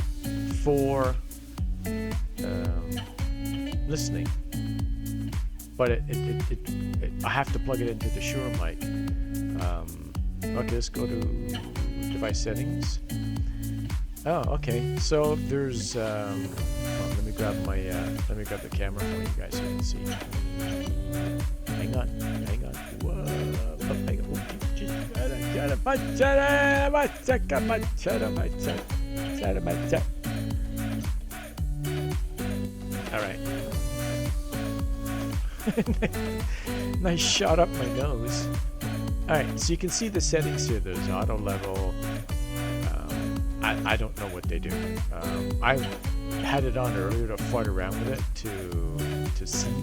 for listening. But I have to plug it into the Shure mic. Okay, let's go to device settings. Oh, okay. So there's. Well, let me grab the camera for you guys so you can see. Hang on. Whoa. Oh, hang on. All right. Nice shot up my nose. Alright, so you can see the settings here. There's auto level. I don't know what they do. I had it on earlier to fart around with it to see.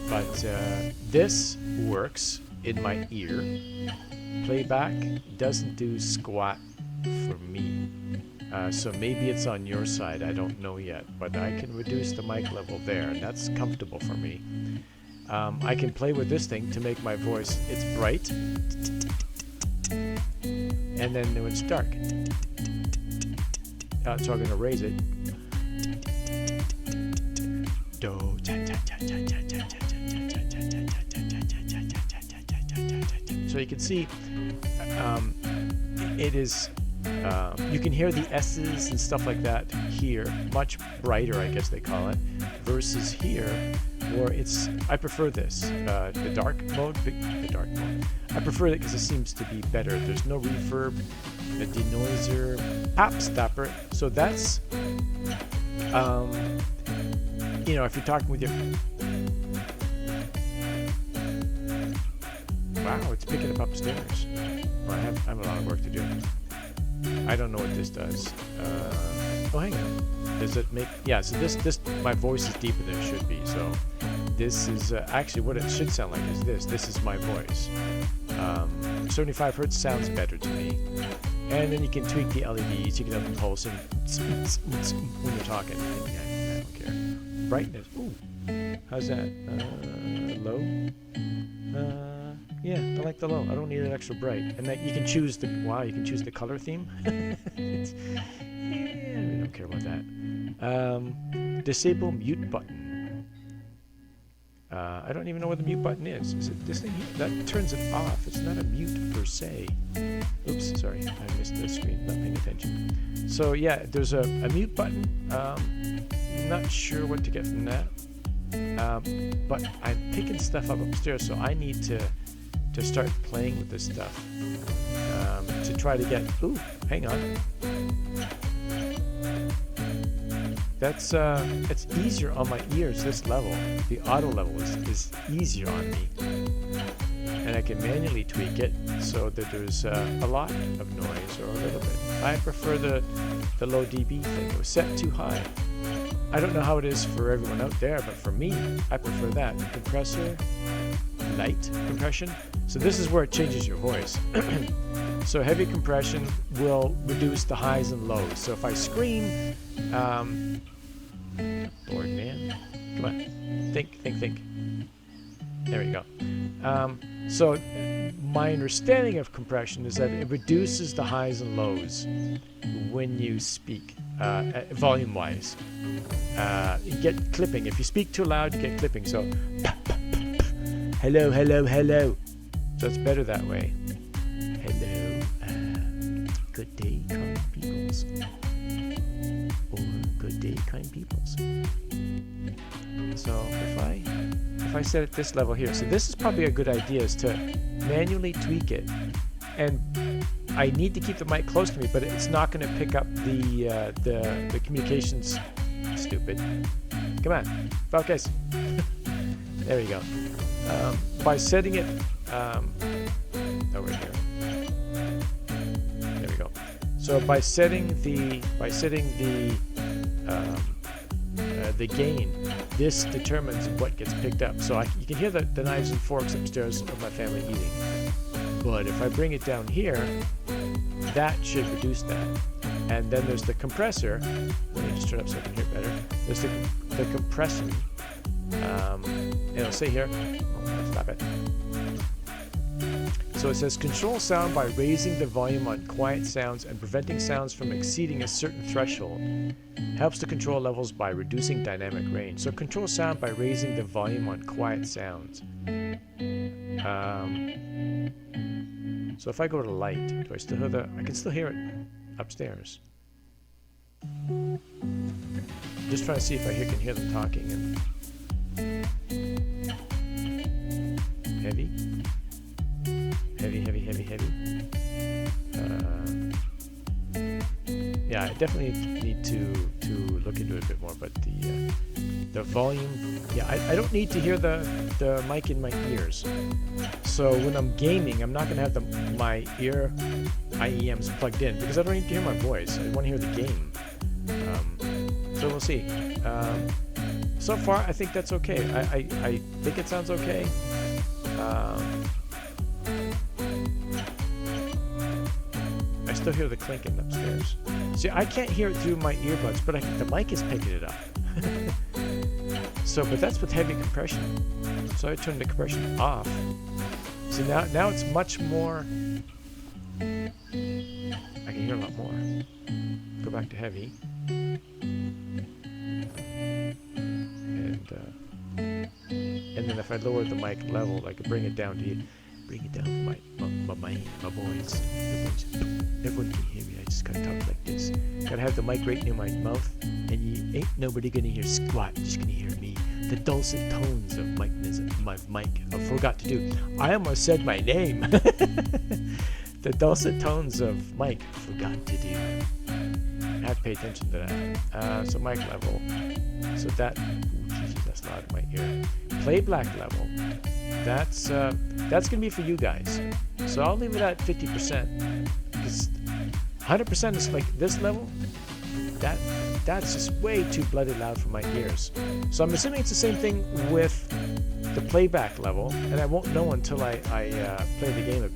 But this works in my ear. Playback doesn't do squat for me. So maybe it's on your side. I don't know yet. But I can reduce the mic level there, and that's comfortable for me. I can play with this thing to make my voice, it's bright, and then when it's dark, so I'm going to raise it. So you can see it is, you can hear the S's and stuff like that here, much brighter, I guess they call it, versus here, where it's, I prefer this, the dark mode, the dark mode. I prefer it because it seems to be better. There's no reverb, a denoiser, pop stopper. So that's, you know, if you're talking with your, wow, it's picking up upstairs. Well, I have a lot of work to do. I don't know what this does. Oh, hang on. Does it make... Yeah, so this my voice is deeper than it should be. So this is actually what it should sound like is this. This is my voice. 75 hertz sounds better to me. And then you can tweak the LEDs. You can have them pulsing when you're talking. I don't care. Brightness. Ooh. How's that? Low? Yeah, I like the low. I don't need it extra bright. And that you can choose the... Wow, you can choose the color theme. Yeah, I don't care about that. Disable mute button. I don't even know what the mute button is. Is it this thing here? That turns it off. It's not a mute per se. Oops, sorry. I missed the screen. Not paying attention. So yeah, there's a mute button. Not sure what to get from that. But I'm picking stuff up upstairs, so I need to start playing with this stuff. To try to get... Ooh, hang on. That's it's easier on my ears, this level. The auto level is easier on me. And I can manually tweak it so that there's a lot of noise or a little bit. I prefer the low dB thing. It was set too high. I don't know how it is for everyone out there, but for me, I prefer that. The compressor, light compression. So this is where it changes your voice. So heavy compression will reduce the highs and lows. So if I scream, Lord, man, come on, think. There we go. So my understanding of compression is that it reduces the highs and lows when you speak, volume-wise. You get clipping. If you speak too loud, you get clipping. So, hello. So it's better that way. Hello. Good day, kind peoples. Or good day, kind peoples. So if I set it this level here, so this is probably a good idea, is to manually tweak it. And I need to keep the mic close to me, but it's not going to pick up the communications. Stupid. Come on, focus. There we go. By setting it over here. There we go. So by setting the the gain. This determines what gets picked up. So you can hear the knives and forks upstairs of my family eating. But if I bring it down here, that should reduce that. And then there's the compressor. Let me just turn up so I can hear it better. There's the compressor. It'll say here. Oh, stop it. So it says control sound by raising the volume on quiet sounds and preventing sounds from exceeding a certain threshold. Helps to control levels by reducing dynamic range. So control sound by raising the volume on quiet sounds. So if I go to light, do I still hear I can still hear it upstairs. Just trying to see if I can hear them talking. And heavy. Yeah, I definitely need to look into it a bit more, but the volume, yeah, I don't need to hear the mic in my ears. So when I'm gaming, I'm not going to have my ear IEMs plugged in because I don't need to hear my voice. I want to hear the game. So we'll see. So far, I think that's okay. I think it sounds okay. I still hear the clinking upstairs. See, I can't hear it through my earbuds, but the mic is picking it up. But that's with heavy compression. So I turn the compression off. So now it's much more. I can hear a lot more. Go back to heavy. And then if I lower the mic level, I could bring it down to my voice. Everyone can hear me. I just gotta talk like this. Gotta have the mic right near my mouth, and you ain't nobody gonna hear squat. You're just gonna hear me. The dulcet tones of my mic. I forgot to do. I almost said my name. The dulcet tones of mic. Forgot to do. I have to pay attention to that. So mic level. So that. Jesus, that's loud in my ear. Playback level. That's gonna be for you guys. So I'll leave it at 50%. Because 100% is like this level. That's just way too bloody loud for my ears. So I'm assuming it's the same thing with the playback level, and I won't know until I play the game,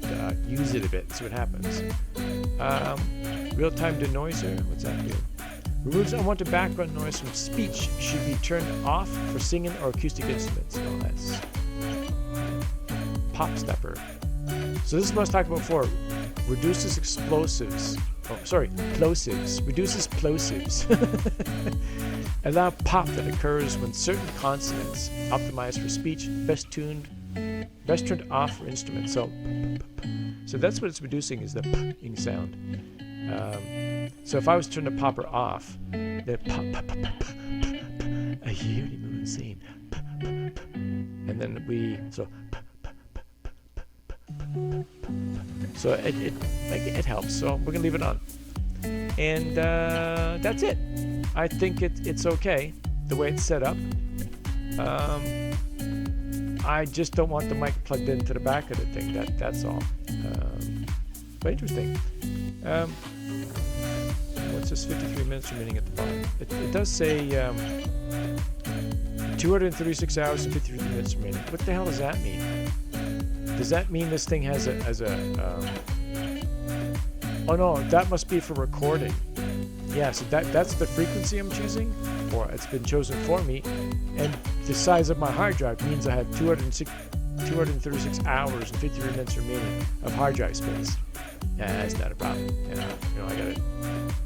use it a bit, see what happens. Real-time denoiser, what's that do? Removes unwanted background noise from speech. Should be turned off for singing or acoustic instruments. Oh, that's pop stepper. So this is what I was talking about before. Reduces explosives. Oh, sorry, plosives. Reduces plosives. Allow pop that occurs when certain consonants optimized for speech, best turned off for instruments. So that's what it's reducing, is the p-ing sound. So if I was to turn the popper off, the pop, I hear it moving insane. And then so it helps. So we're gonna leave it on, and that's it. I think it's okay the way it's set up. I just don't want the mic plugged into the back of the thing. That's all. But interesting. What's this 53 minutes remaining at the bottom? It does say 236 hours and 53 minutes remaining. What the hell does that mean? Does that mean this thing has oh no, that must be for recording. Yeah, so that's the frequency I'm choosing, or it's been chosen for me, and the size of my hard drive means I have 236 hours and 53 minutes remaining of hard drive space. Yeah, that's not a problem.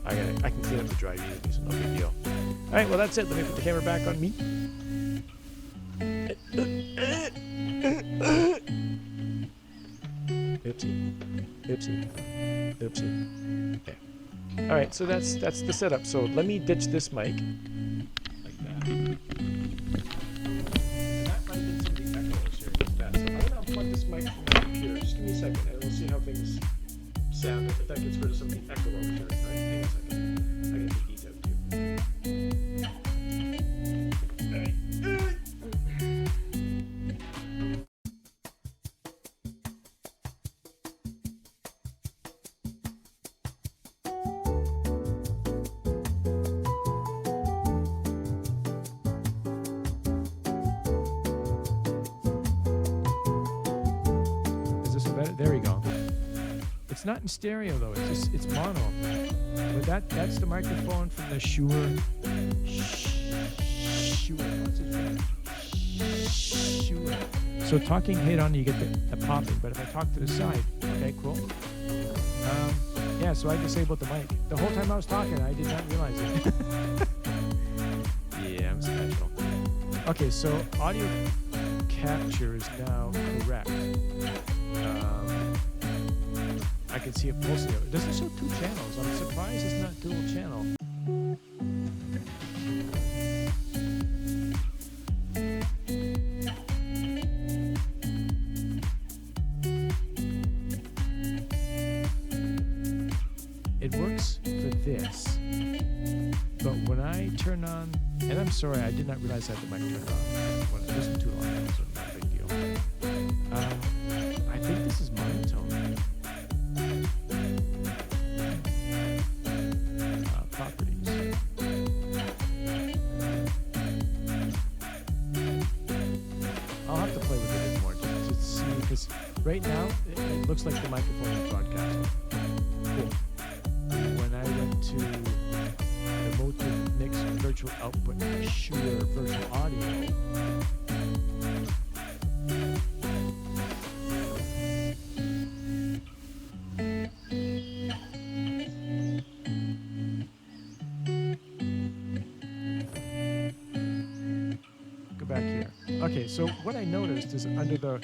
I can clean up the drive easily, so no big deal. All right, well that's it. Let me put the camera back on me. Oopsie. Okay. All right, so that's the setup. So let me ditch this mic like that. And that might have been some of the echoes here. So I'm gonna unplug this mic from my computer. Just give me a second, and we'll see how things sound. If that gets rid of some of the echo over here. All right, hang on a second. I gotta take these out too. All right. there we go. It's not in stereo though. It's mono. But that's the microphone from the Shure. What's it called? Shure. So talking head on, you get the popping. But if I talk to the side, okay, cool. Yeah, so I disabled the mic. The whole time I was talking, I did not realize it. Yeah, I'm special. Okay, so audio capture is now correct. I can see it pulsing. It doesn't show 2 channels. I'm surprised it's not dual channel. It works for this, but when I turn on, and I'm sorry, I did not realize I had the mic turned on. Well, it wasn't too long, so not a big deal. I think this is monotone. Properties. I'll have to play with it a bit more to see, because right now it looks like the microphone is broadcasting. Cool. When I went to the Motive Mix Virtual Output Shure Virtual Audio, go back here. Okay, so what I noticed is under the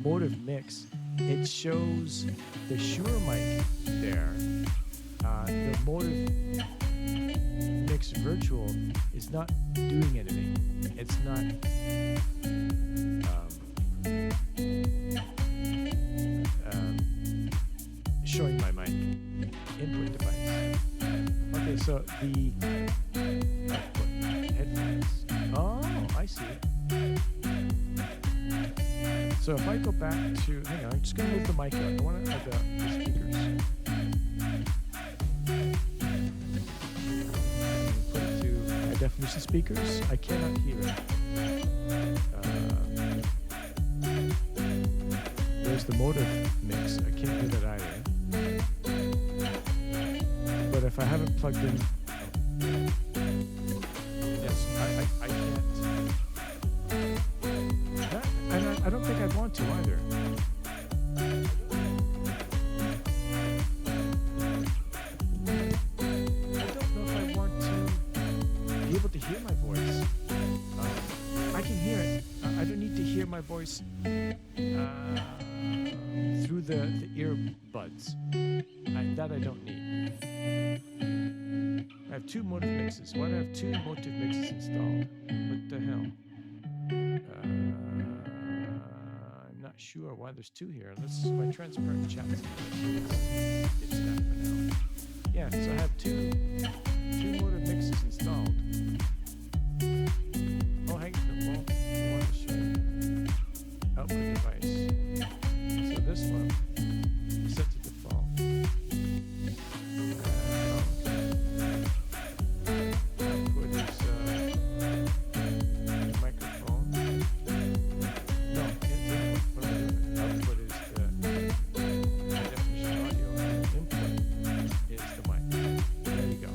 Motive Mix, it shows the Shure mic there. The Motive Mix Virtual is not doing anything. It's not showing my mic input device. Okay, so the output headphones. Oh, I see. So if I go back to, hang on, I'm just going to move the mic out. I want to add the speakers. Definition speakers, I cannot hear it. There's the Motive Mix, I can't hear that either. But if I haven't plugged in, yes, I can't. I don't think I'd want to either. To hear my voice. I can hear it. I don't need to hear my voice through the earbuds. That I don't need. I have 2 Motive Mixes. Why do I have 2 Motive Mixes installed? What the hell? I'm not sure why there's 2 here. Let's my transparent chat. It's that for now. Yeah, so I have 2 Motive Mixes installed. Oh, hang on. Well, I want to show you. Output device. So this one is set to default. Output is microphone. No, input. What am I doing? Output is the high definition audio. Input is the mic. There you go.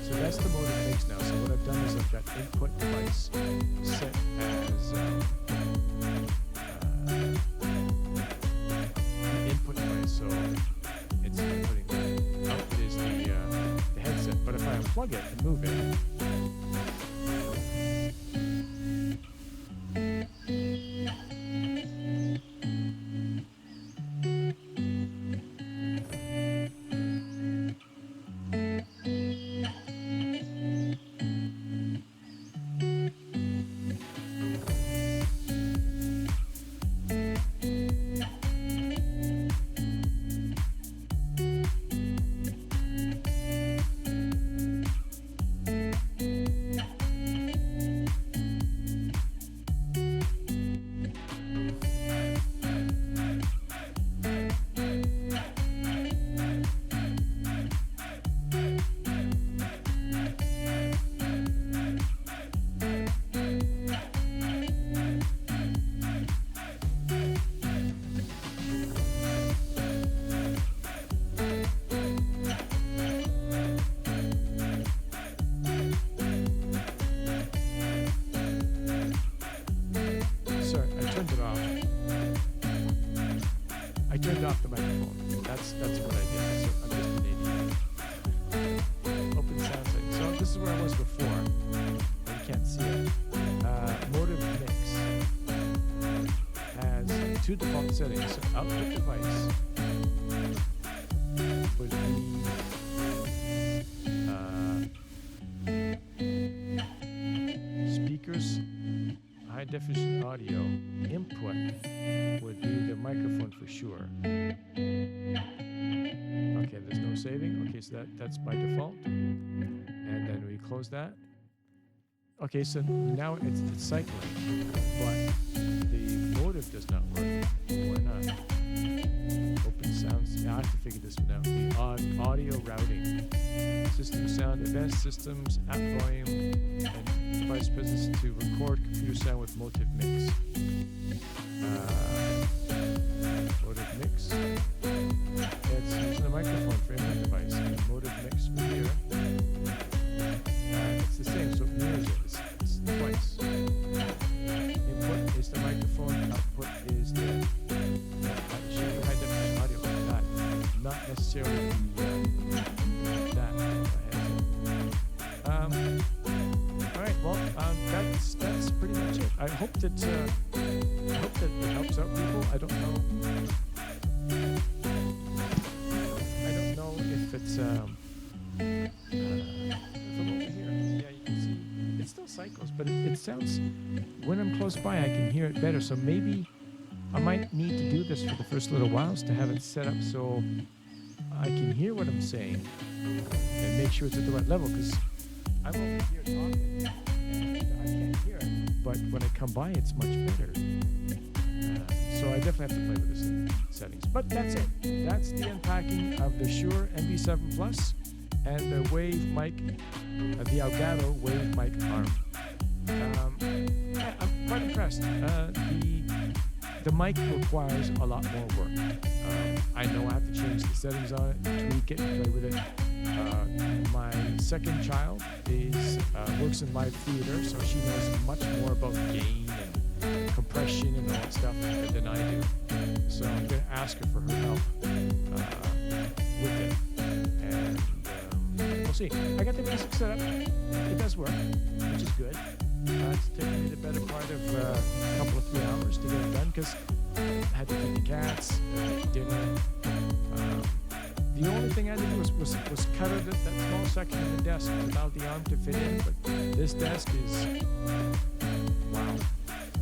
So that's the Motive Mix now. So what I've done is I've got input device set as input device. So it's inputting that. Output is the headset. But if I unplug it and move it, that's what I did. So I'm just an idiot. Open sound settings. So this is where I was before. You can't see it. Motive mix has two default settings. So output device would be speakers, high definition audio. Input would be the microphone for Shure. Okay, there's no saving. Okay, so that's by default. And then we close that. Okay, so now it's cycling, but the motive does not work. Why not? Open sounds. Yeah, I have to figure this one out. The audio routing. System sound, advanced systems, app volume, and device presence to record computer sound with motive mix. Motive mix. It's using a microphone for input device. And motive mix from here. It's the same, so it mirrors it. It's twice. Input is the microphone, output is the high definition audio like that. Not necessarily that. Alright, well, that's pretty much it. I hope that it helps out people. I don't know if it's from over here. Yeah, you can see it still cycles, but it sounds, when I'm close by, I can hear it better. So maybe I might need to do this for the first little whiles to have it set up so I can hear what I'm saying and make sure it's at the right level, because I'm over here talking and I can't hear it, but when I come by, it's much better. So I definitely have to play with the settings. But that's it. That's the unpacking of the Shure MV7 Plus and the Wave Mic, the Elgato Wave Mic Arm. Yeah, I'm quite impressed. The mic requires a lot more work. I know I have to change the settings on it, tweak it, play with it. My second child works in live theater, so she knows much more about gain and compression and all that stuff than I do. So I'm going to ask her for her help with it. And we'll see. I got the basic setup. It does work, which is good. It's taken me the better part of a couple of 3 hours to get it done, because I had to feed the cats, make dinner. The only thing I had to do was cut out that small section of the desk to allow the arm to fit in, but this desk is, wow,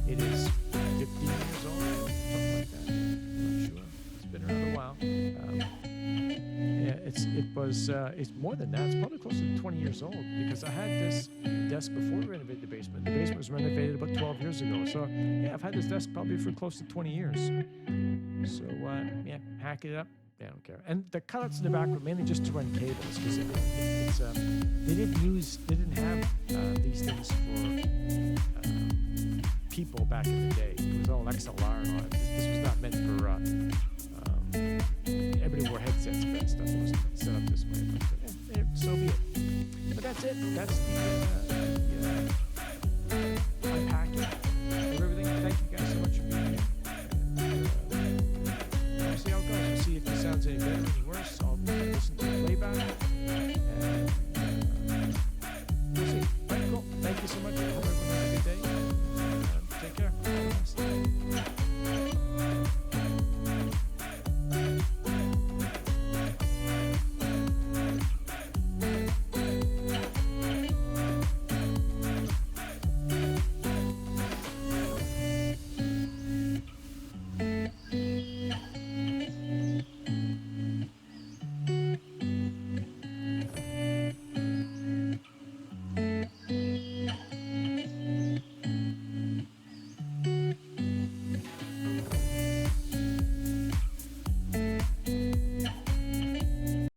it is 15 years old, something like that. I'm not sure. It's been around a while. Yeah, it's more than that. It's probably close to 20 years old, because I had this desk before we renovated the basement. The basement was renovated about 12 years ago. So yeah, I've had this desk probably for close to 20 years. So yeah, hack it up. I don't care. And the cutouts in the back were mainly just to run cables, because they didn't have these things for people back in the day. It was all XLR and all that. This was not meant for everybody wore headsets for that stuff. It wasn't set up this way. But so be it. But that's it. That's the